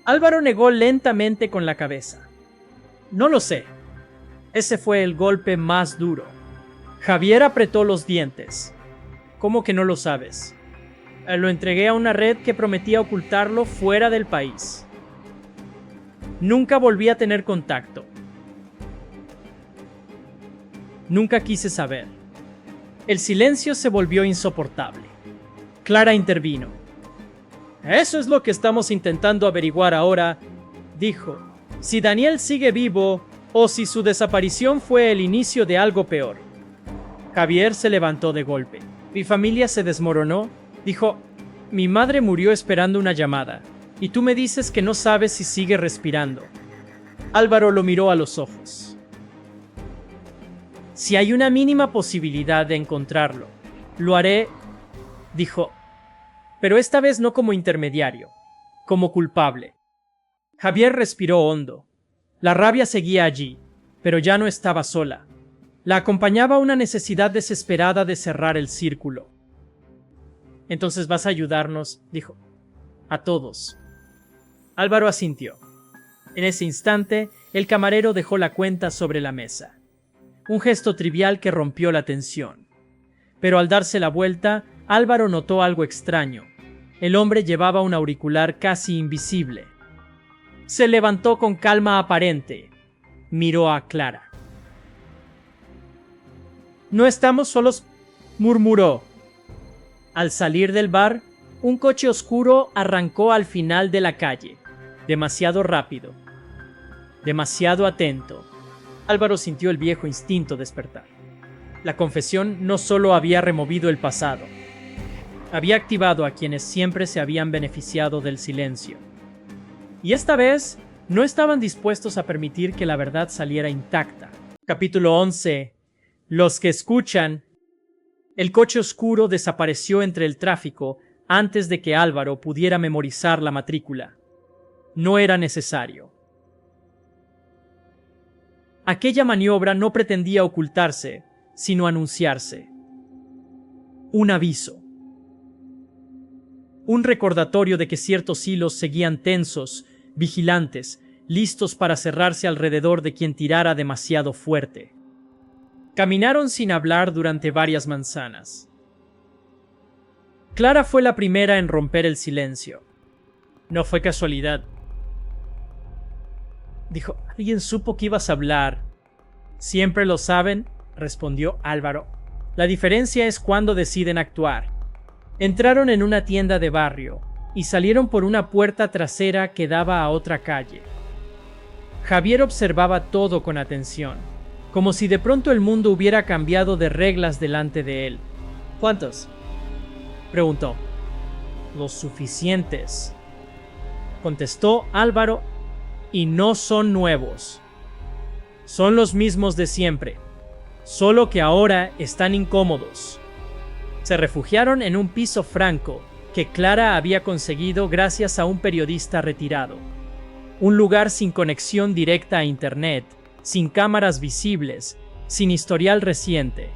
Álvaro negó lentamente con la cabeza. No lo sé. Ese fue el golpe más duro. Javier apretó los dientes. ¿Cómo que no lo sabes? Lo entregué a una red que prometía ocultarlo fuera del país. Nunca volví a tener contacto. Nunca quise saber. El silencio se volvió insoportable. Clara intervino. Eso es lo que estamos intentando averiguar ahora, dijo. Si Daniel sigue vivo o si su desaparición fue el inicio de algo peor. Javier se levantó de golpe. Mi familia se desmoronó, dijo. Mi madre murió esperando una llamada, y tú me dices que no sabes si sigue respirando. Álvaro lo miró a los ojos. Si hay una mínima posibilidad de encontrarlo, lo haré, dijo, pero esta vez no como intermediario, como culpable. Javier respiró hondo. La rabia seguía allí, pero ya no estaba sola. La acompañaba una necesidad desesperada de cerrar el círculo. Entonces vas a ayudarnos, dijo, a todos. Álvaro asintió. En ese instante, el camarero dejó la cuenta sobre la mesa. Un gesto trivial que rompió la tensión. Pero al darse la vuelta, Álvaro notó algo extraño. El hombre llevaba un auricular casi invisible. Se levantó con calma aparente. Miró a Clara. No estamos solos, murmuró. Al salir del bar, un coche oscuro arrancó al final de la calle. Demasiado rápido. Demasiado atento. Álvaro sintió el viejo instinto despertar. La confesión no solo había removido el pasado, había activado a quienes siempre se habían beneficiado del silencio. Y esta vez no estaban dispuestos a permitir que la verdad saliera intacta. Capítulo 11. Los que escuchan. El coche oscuro desapareció entre el tráfico antes de que Álvaro pudiera memorizar la matrícula. No era necesario. Aquella maniobra no pretendía ocultarse, sino anunciarse. Un aviso. Un recordatorio de que ciertos hilos seguían tensos, vigilantes, listos para cerrarse alrededor de quien tirara demasiado fuerte. Caminaron sin hablar durante varias manzanas. Clara fue la primera en romper el silencio. No fue casualidad. Dijo, alguien supo que ibas a hablar. Siempre lo saben, respondió Álvaro. La diferencia es cuando deciden actuar. Entraron en una tienda de barrio y salieron por una puerta trasera que daba a otra calle. Javier observaba todo con atención, como si de pronto el mundo hubiera cambiado de reglas delante de él. ¿Cuántos?, preguntó. Los suficientes, contestó Álvaro, y no son nuevos. Son los mismos de siempre, solo que ahora están incómodos. Se refugiaron en un piso franco que Clara había conseguido gracias a un periodista retirado. Un lugar sin conexión directa a Internet, sin cámaras visibles, sin historial reciente.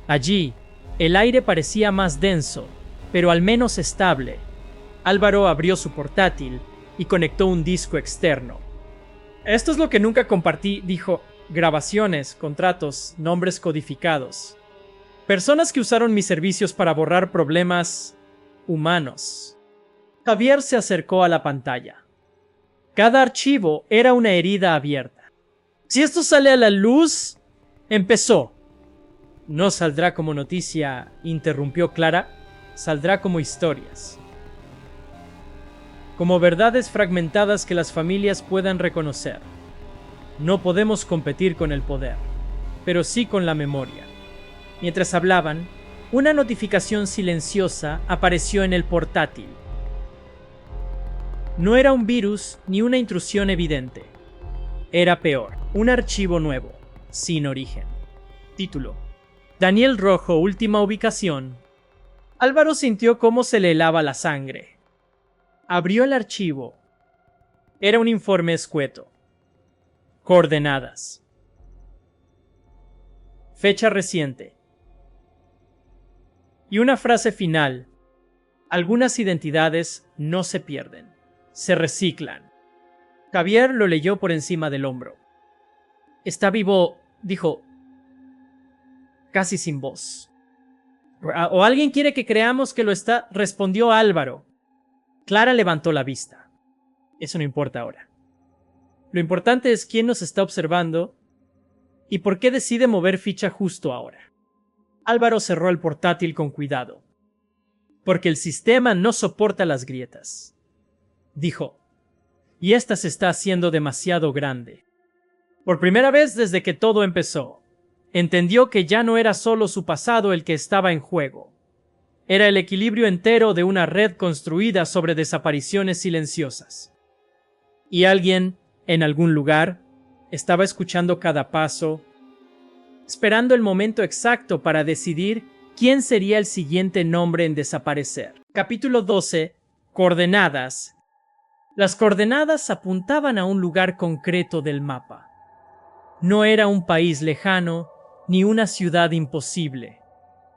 Allí, el aire parecía más denso, pero al menos estable. Álvaro abrió su portátil y conectó un disco externo. Esto es lo que nunca compartí, dijo. Grabaciones, contratos, nombres codificados. Personas que usaron mis servicios para borrar problemas humanos. Javier se acercó a la pantalla. Cada archivo era una herida abierta. Si esto sale a la luz, empezó. No saldrá como noticia, interrumpió Clara. Saldrá como historias. Como verdades fragmentadas que las familias puedan reconocer. No podemos competir con el poder, pero sí con la memoria. Mientras hablaban, una notificación silenciosa apareció en el portátil. No era un virus ni una intrusión evidente. Era peor, un archivo nuevo, sin origen. Título: Daniel Rojo, última ubicación. Álvaro sintió cómo se le helaba la sangre. Abrió el archivo. Era un informe escueto. Coordenadas. Fecha reciente. Y una frase final. Algunas identidades no se pierden, se reciclan. Javier lo leyó por encima del hombro. Está vivo, dijo, casi sin voz. ¿O alguien quiere que creamos que lo está?, respondió Álvaro. Clara levantó la vista. Eso no importa ahora. Lo importante es quién nos está observando y por qué decide mover ficha justo ahora. Álvaro cerró el portátil con cuidado. Porque el sistema no soporta las grietas, dijo, y esta se está haciendo demasiado grande. Por primera vez desde que todo empezó, entendió que ya no era solo su pasado el que estaba en juego. Era el equilibrio entero de una red construida sobre desapariciones silenciosas. Y alguien, en algún lugar, estaba escuchando cada paso, esperando el momento exacto para decidir quién sería el siguiente nombre en desaparecer. Capítulo 12. Coordenadas. Las coordenadas apuntaban a un lugar concreto del mapa. No era un país lejano, ni una ciudad imposible.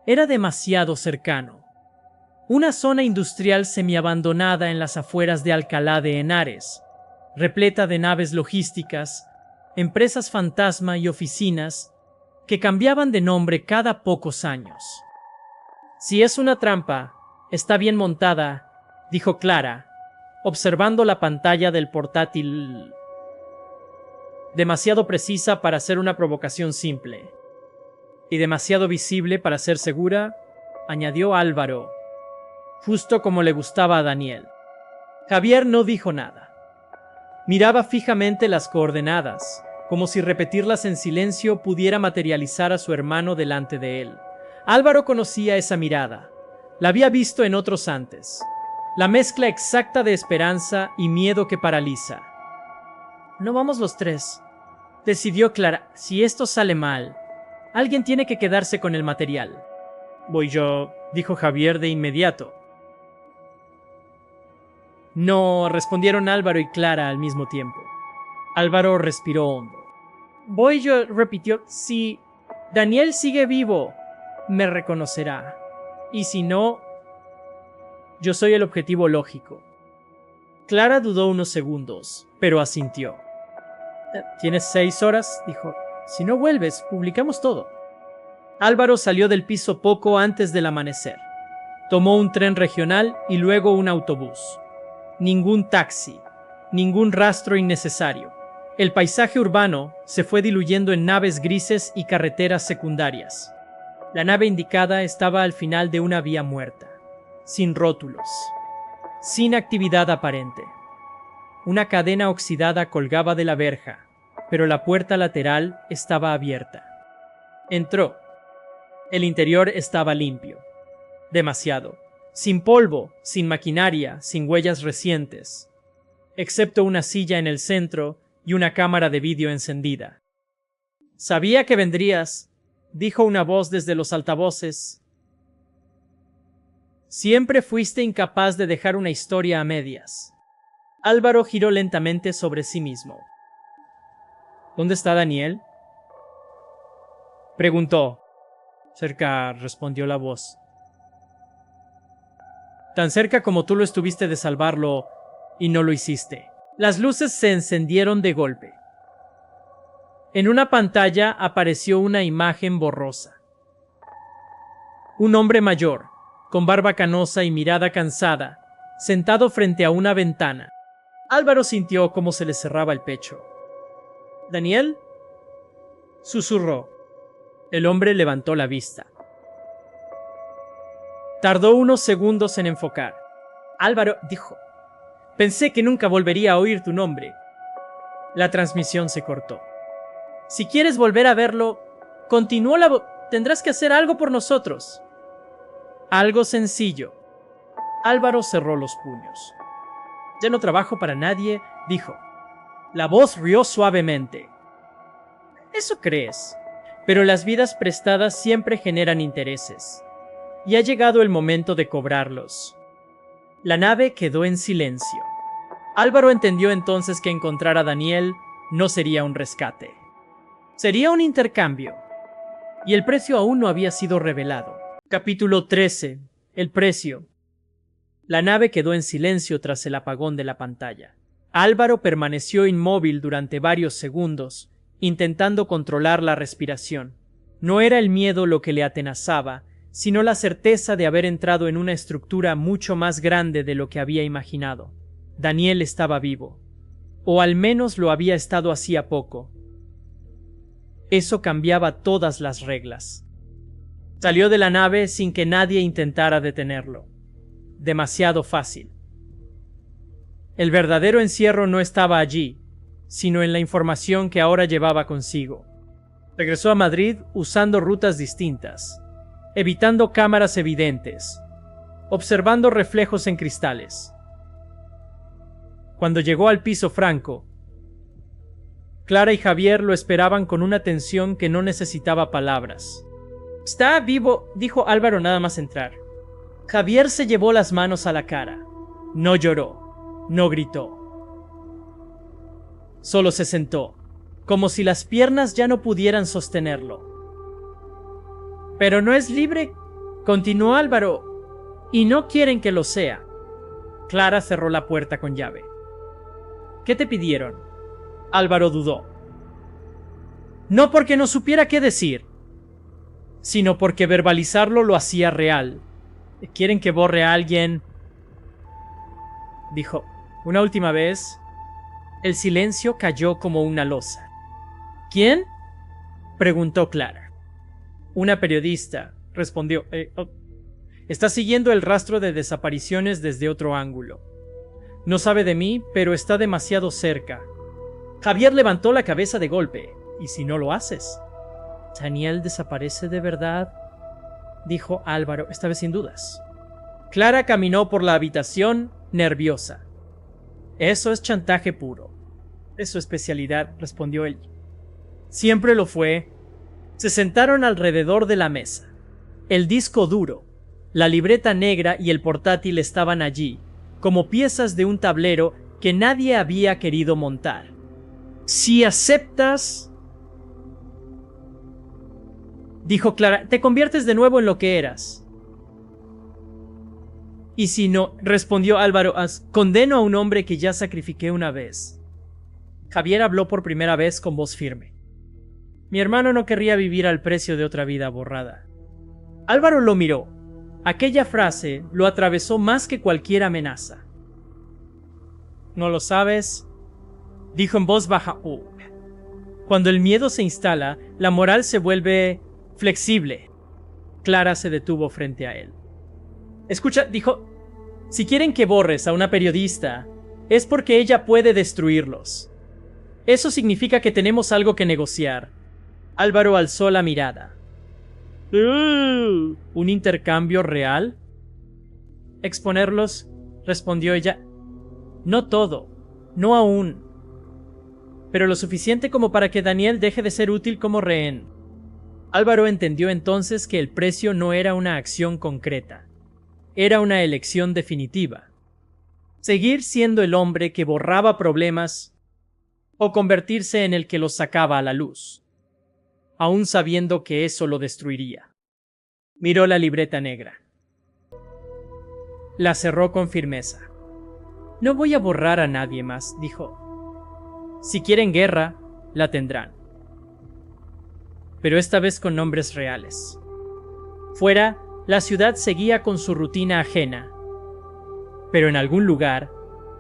Era demasiado cercano. Una zona industrial semiabandonada en las afueras de Alcalá de Henares, repleta de naves logísticas, empresas fantasma y oficinas que cambiaban de nombre cada pocos años. Si es una trampa, está bien montada, dijo Clara, observando la pantalla del portátil. Demasiado precisa para ser una provocación simple. Y demasiado visible para ser segura, añadió Álvaro, justo como le gustaba a Daniel. Javier no dijo nada. Miraba fijamente las coordenadas, como si repetirlas en silencio pudiera materializar a su hermano delante de él. Álvaro conocía esa mirada. La había visto en otros antes. La mezcla exacta de esperanza y miedo que paraliza. No vamos los tres, decidió Clara. Si esto sale mal, alguien tiene que quedarse con el material. Voy yo, dijo Javier de inmediato. No, respondieron Álvaro y Clara al mismo tiempo. Álvaro respiró hondo. Voy yo, repitió, si Daniel sigue vivo, me reconocerá. Y si no, yo soy el objetivo lógico. Clara dudó unos segundos, pero asintió. ¿Tienes 6 horas? Dijo. Si no vuelves, publicamos todo. Álvaro salió del piso poco antes del amanecer. Tomó un tren regional y luego un autobús. Ningún taxi, ningún rastro innecesario. El paisaje urbano se fue diluyendo en naves grises y carreteras secundarias. La nave indicada estaba al final de una vía muerta, sin rótulos, sin actividad aparente. Una cadena oxidada colgaba de la verja, pero la puerta lateral estaba abierta. Entró. El interior estaba limpio. Demasiado. Sin polvo, sin maquinaria, sin huellas recientes. Excepto una silla en el centro y una cámara de vídeo encendida. «Sabía que vendrías», dijo una voz desde los altavoces. «Siempre fuiste incapaz de dejar una historia a medias». Álvaro giró lentamente sobre sí mismo. «¿Dónde está Daniel?», preguntó. «Cerca», respondió la voz. «Tan cerca como tú lo estuviste de salvarlo, y no lo hiciste». Las luces se encendieron de golpe. En una pantalla apareció una imagen borrosa. Un hombre mayor, con barba canosa y mirada cansada, sentado frente a una ventana. Álvaro sintió cómo se le cerraba el pecho. «¿Daniel?», susurró. El hombre levantó la vista. Tardó unos segundos en enfocar. «Álvaro», dijo. «Pensé que nunca volvería a oír tu nombre». La transmisión se cortó. «Si quieres volver a verlo, continuó la voz. Tendrás que hacer algo por nosotros». «Algo sencillo». Álvaro cerró los puños. «Ya no trabajo para nadie», dijo. La voz rió suavemente. «Eso crees. Pero las vidas prestadas siempre generan intereses. Y ha llegado el momento de cobrarlos». La nave quedó en silencio. Álvaro entendió entonces que encontrar a Daniel no sería un rescate. Sería un intercambio. Y el precio aún no había sido revelado. Capítulo 13. El precio. La nave quedó en silencio tras el apagón de la pantalla. Álvaro permaneció inmóvil durante varios segundos, intentando controlar la respiración. No era el miedo lo que le atenazaba, sino la certeza de haber entrado en una estructura mucho más grande de lo que había imaginado. Daniel estaba vivo, o al menos lo había estado hacía poco. Eso cambiaba todas las reglas. Salió de la nave sin que nadie intentara detenerlo. Demasiado fácil. El verdadero encierro no estaba allí, sino en la información que ahora llevaba consigo. Regresó a Madrid usando rutas distintas, evitando cámaras evidentes, observando reflejos en cristales. Cuando llegó al piso franco, Clara y Javier lo esperaban con una tensión que no necesitaba palabras. «Está vivo», dijo Álvaro nada más entrar. Javier se llevó las manos a la cara. No lloró, no gritó. Solo se sentó, como si las piernas ya no pudieran sostenerlo. «Pero no es libre», continuó Álvaro, «y no quieren que lo sea». Clara cerró la puerta con llave. «¿Qué te pidieron?». Álvaro dudó. No porque no supiera qué decir, sino porque verbalizarlo lo hacía real. «¿Quieren que borre a alguien?», dijo. «Una última vez». El silencio cayó como una losa. «¿Quién?», preguntó Clara. «Una periodista», respondió. Está siguiendo el rastro de desapariciones desde otro ángulo. No sabe de mí, pero está demasiado cerca». Javier levantó la cabeza de golpe. «¿Y si no lo haces?». «¿Daniel desaparece de verdad?», dijo Álvaro, esta vez sin dudas. Clara caminó por la habitación, nerviosa. «Eso es chantaje puro». «Es su especialidad», respondió él. «Siempre lo fue». Se sentaron alrededor de la mesa. El disco duro, la libreta negra y el portátil estaban allí, como piezas de un tablero que nadie había querido montar. Si aceptas, dijo Clara, te conviertes de nuevo en lo que eras. Y si no, respondió Álvaro, condeno a un hombre que ya sacrifiqué una vez. Javier habló por primera vez con voz firme. Mi hermano no querría vivir al precio de otra vida borrada. Álvaro lo miró. Aquella frase lo atravesó más que cualquier amenaza. ¿No lo sabes?, dijo en voz baja. Cuando el miedo se instala, la moral se vuelve flexible. Clara se detuvo frente a él. Escucha, dijo, si quieren que borres a una periodista, es porque ella puede destruirlos. Eso significa que tenemos algo que negociar. Álvaro alzó la mirada. ¿Un intercambio real? ¿Exponerlos?, respondió ella. No todo, no aún. Pero lo suficiente como para que Daniel deje de ser útil como rehén. Álvaro entendió entonces que el precio no era una acción concreta. Era una elección definitiva. Seguir siendo el hombre que borraba problemas o convertirse en el que los sacaba a la luz, aún sabiendo que eso lo destruiría. Miró la libreta negra. La cerró con firmeza. No voy a borrar a nadie más, dijo. Si quieren guerra, la tendrán. Pero esta vez con nombres reales. Fuera, la ciudad seguía con su rutina ajena. Pero en algún lugar,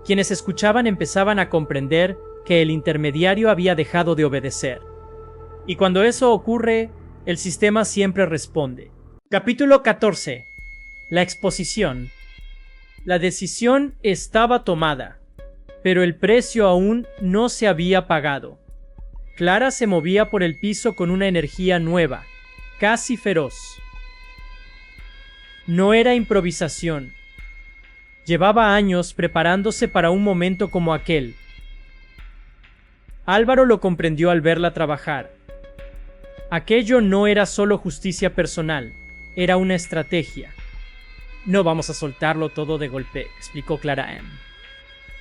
quienes escuchaban empezaban a comprender que el intermediario había dejado de obedecer. Y cuando eso ocurre, el sistema siempre responde. Capítulo 14. La exposición. La decisión estaba tomada, pero el precio aún no se había pagado. Clara se movía por el piso con una energía nueva, casi feroz. No era improvisación. Llevaba años preparándose para un momento como aquel. Álvaro lo comprendió al verla trabajar. Aquello no era solo justicia personal, era una estrategia. No vamos a soltarlo todo de golpe, explicó Clara M.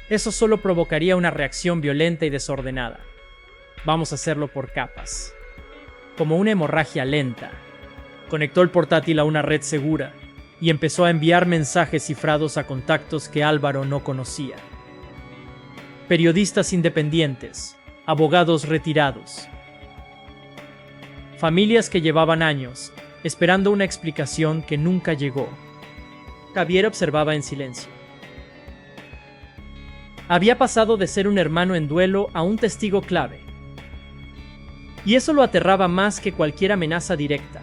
Eso solo provocaría una reacción violenta y desordenada. Vamos a hacerlo por capas. Como una hemorragia lenta. Conectó el portátil a una red segura y empezó a enviar mensajes cifrados a contactos que Álvaro no conocía. Periodistas independientes, abogados retirados, familias que llevaban años esperando una explicación que nunca llegó. Javier observaba en silencio. Había pasado de ser un hermano en duelo a un testigo clave. Y eso lo aterraba más que cualquier amenaza directa.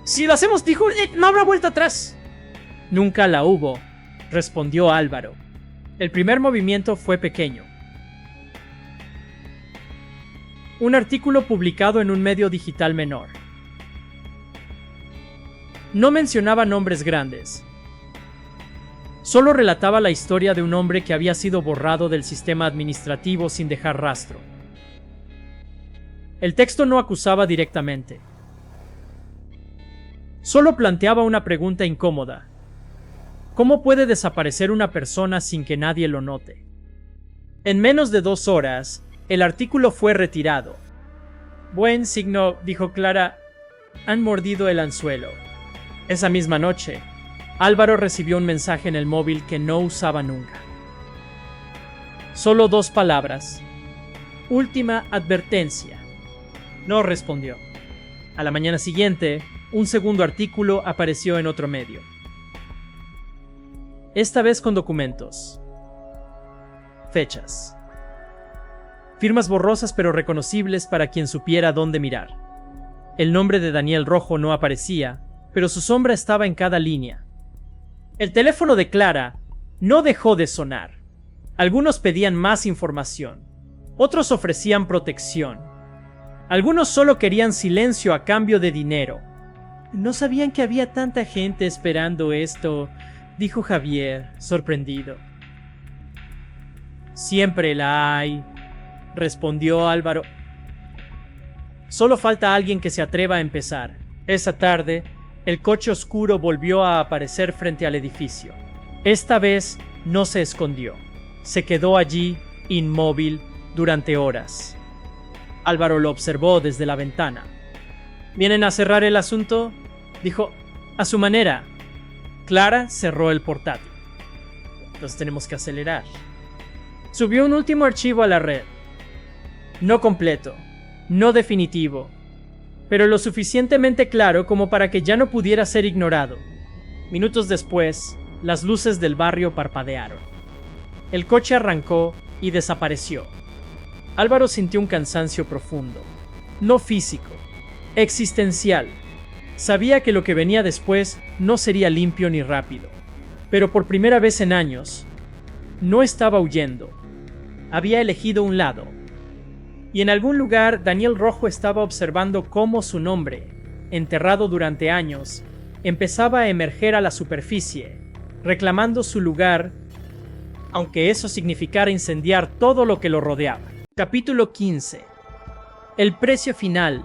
Si lo hacemos, dijo, no habrá vuelta atrás. Nunca la hubo, respondió Álvaro. El primer movimiento fue pequeño. Un artículo publicado en un medio digital menor. No mencionaba nombres grandes. Solo relataba la historia de un hombre que había sido borrado del sistema administrativo sin dejar rastro. El texto no acusaba directamente. Solo planteaba una pregunta incómoda. ¿Cómo puede desaparecer una persona sin que nadie lo note? En menos de 2 horas, el artículo fue retirado. Buen signo, dijo Clara. Han mordido el anzuelo. Esa misma noche, Álvaro recibió un mensaje en el móvil que no usaba nunca. Solo 2 palabras. Última advertencia. No respondió. A la mañana siguiente, un segundo artículo apareció en otro medio. Esta vez con documentos. Fechas. Firmas borrosas pero reconocibles para quien supiera dónde mirar. El nombre de Daniel Rojo no aparecía, pero su sombra estaba en cada línea. El teléfono de Clara no dejó de sonar. Algunos pedían más información. Otros ofrecían protección. Algunos solo querían silencio a cambio de dinero. No sabían que había tanta gente esperando esto, dijo Javier, sorprendido. Siempre la hay, respondió Álvaro. Solo falta alguien que se atreva a empezar. Esa tarde, El coche oscuro volvió a aparecer frente al edificio. Esta vez no se escondió. Se quedó allí, inmóvil, durante horas. Álvaro lo observó desde la ventana. ¿Vienen a cerrar el asunto?, dijo, a su manera. Clara cerró el portátil. Entonces tenemos que acelerar. Subió un último archivo a la red. No completo, no definitivo, pero lo suficientemente claro como para que ya no pudiera ser ignorado. Minutos después, las luces del barrio parpadearon. El coche arrancó y desapareció. Álvaro sintió un cansancio profundo, no físico, existencial. Sabía que lo que venía después no sería limpio ni rápido, pero por primera vez en años, no estaba huyendo. Había elegido un lado. Y en algún lugar Daniel Rojo estaba observando cómo su nombre, enterrado durante años, empezaba a emerger a la superficie, reclamando su lugar, aunque eso significara incendiar todo lo que lo rodeaba. Capítulo 15. El precio final.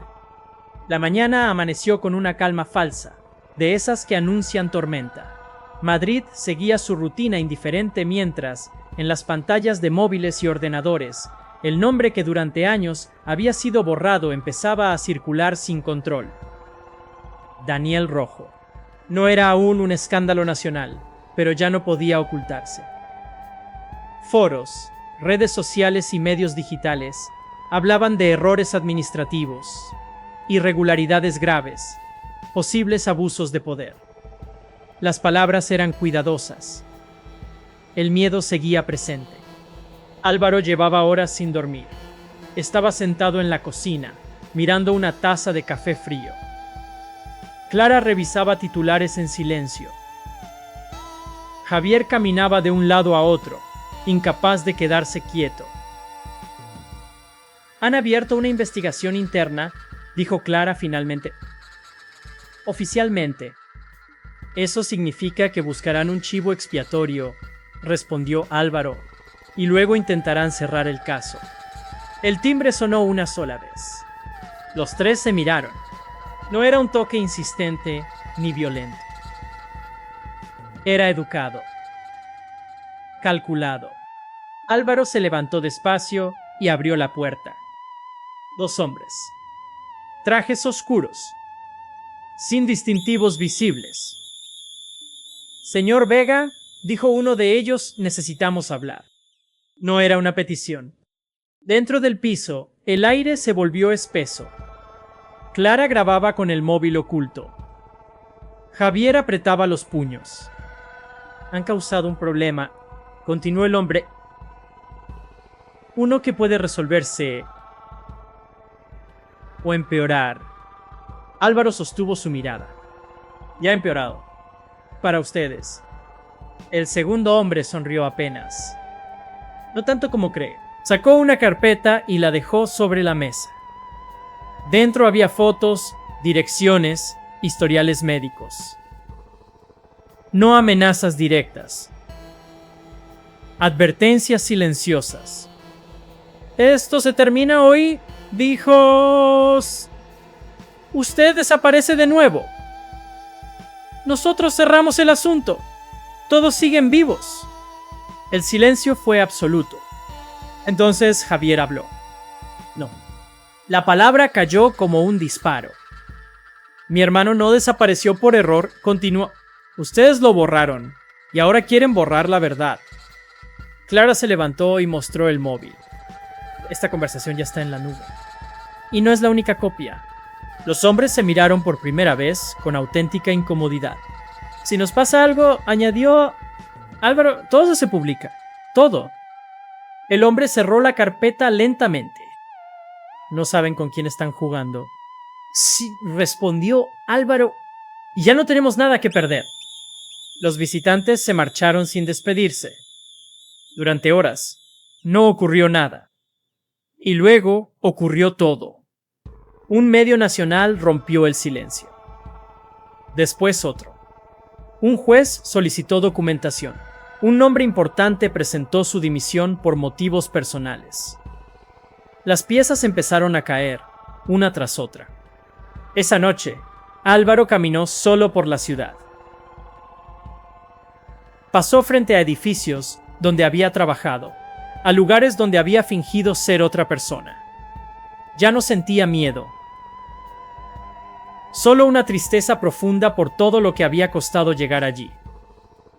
La mañana amaneció con una calma falsa, de esas que anuncian tormenta. Madrid seguía su rutina indiferente mientras, en las pantallas de móviles y ordenadores, el nombre que durante años había sido borrado empezaba a circular sin control. Daniel Rojo. No era aún un escándalo nacional, pero ya no podía ocultarse. Foros, redes sociales y medios digitales hablaban de errores administrativos, irregularidades graves, posibles abusos de poder. Las palabras eran cuidadosas. El miedo seguía presente. Álvaro llevaba horas sin dormir. Estaba sentado en la cocina, mirando una taza de café frío. Clara revisaba titulares en silencio. Javier caminaba de un lado a otro, incapaz de quedarse quieto. Han abierto una investigación interna, dijo Clara finalmente. Oficialmente. Eso significa que buscarán un chivo expiatorio, respondió Álvaro, y luego intentarán cerrar el caso. El timbre sonó una sola vez. Los tres se miraron. No era un toque insistente ni violento. Era educado, calculado. Álvaro se levantó despacio y abrió la puerta. Dos hombres. Trajes oscuros, sin distintivos visibles. Señor Vega, dijo uno de ellos, necesitamos hablar. No era una petición. Dentro del piso, el aire se volvió espeso. Clara grababa con el móvil oculto. Javier apretaba los puños. Han causado un problema, continuó el hombre. Uno que puede resolverse o empeorar. Álvaro sostuvo su mirada. Ya ha empeorado. Para ustedes. El segundo hombre sonrió apenas. No tanto como cree. Sacó una carpeta y la dejó sobre la mesa. Dentro había fotos, direcciones, historiales médicos. No amenazas directas. Advertencias silenciosas. Esto se termina hoy, dijo... Usted desaparece de nuevo. Nosotros cerramos el asunto. Todos siguen vivos. El silencio fue absoluto. Entonces Javier habló. No. La palabra cayó como un disparo. Mi hermano no desapareció por error, continuó. Ustedes lo borraron, y ahora quieren borrar la verdad. Clara se levantó y mostró el móvil. Esta conversación ya está en la nube. Y no es la única copia. Los hombres se miraron por primera vez con auténtica incomodidad. Si nos pasa algo, añadió Álvaro, todo se publica. Todo. El hombre cerró la carpeta lentamente. No saben con quién están jugando. Sí, respondió Álvaro. Ya no tenemos nada que perder. Los visitantes se marcharon sin despedirse. Durante horas, no ocurrió nada. Y luego ocurrió todo. Un medio nacional rompió el silencio. Después otro. Un juez solicitó documentación. Un hombre importante presentó su dimisión por motivos personales. Las piezas empezaron a caer, una tras otra. Esa noche, Álvaro caminó solo por la ciudad. Pasó frente a edificios donde había trabajado, a lugares donde había fingido ser otra persona. Ya no sentía miedo, solo una tristeza profunda por todo lo que había costado llegar allí.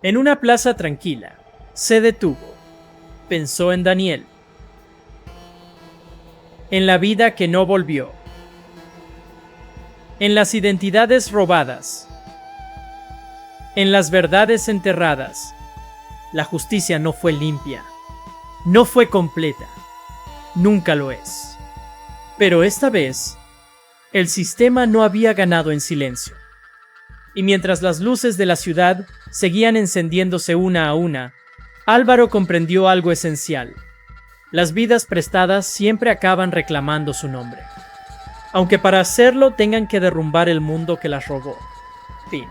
En una plaza tranquila, se detuvo. Pensó en Daniel, en la vida que no volvió, en las identidades robadas, en las verdades enterradas. La justicia no fue limpia, no fue completa, nunca lo es. Pero esta vez, el sistema no había ganado en silencio. Y mientras las luces de la ciudad seguían encendiéndose una a una, Álvaro comprendió algo esencial. Las vidas prestadas siempre acaban reclamando su nombre, aunque para hacerlo tengan que derrumbar el mundo que las robó. Fin.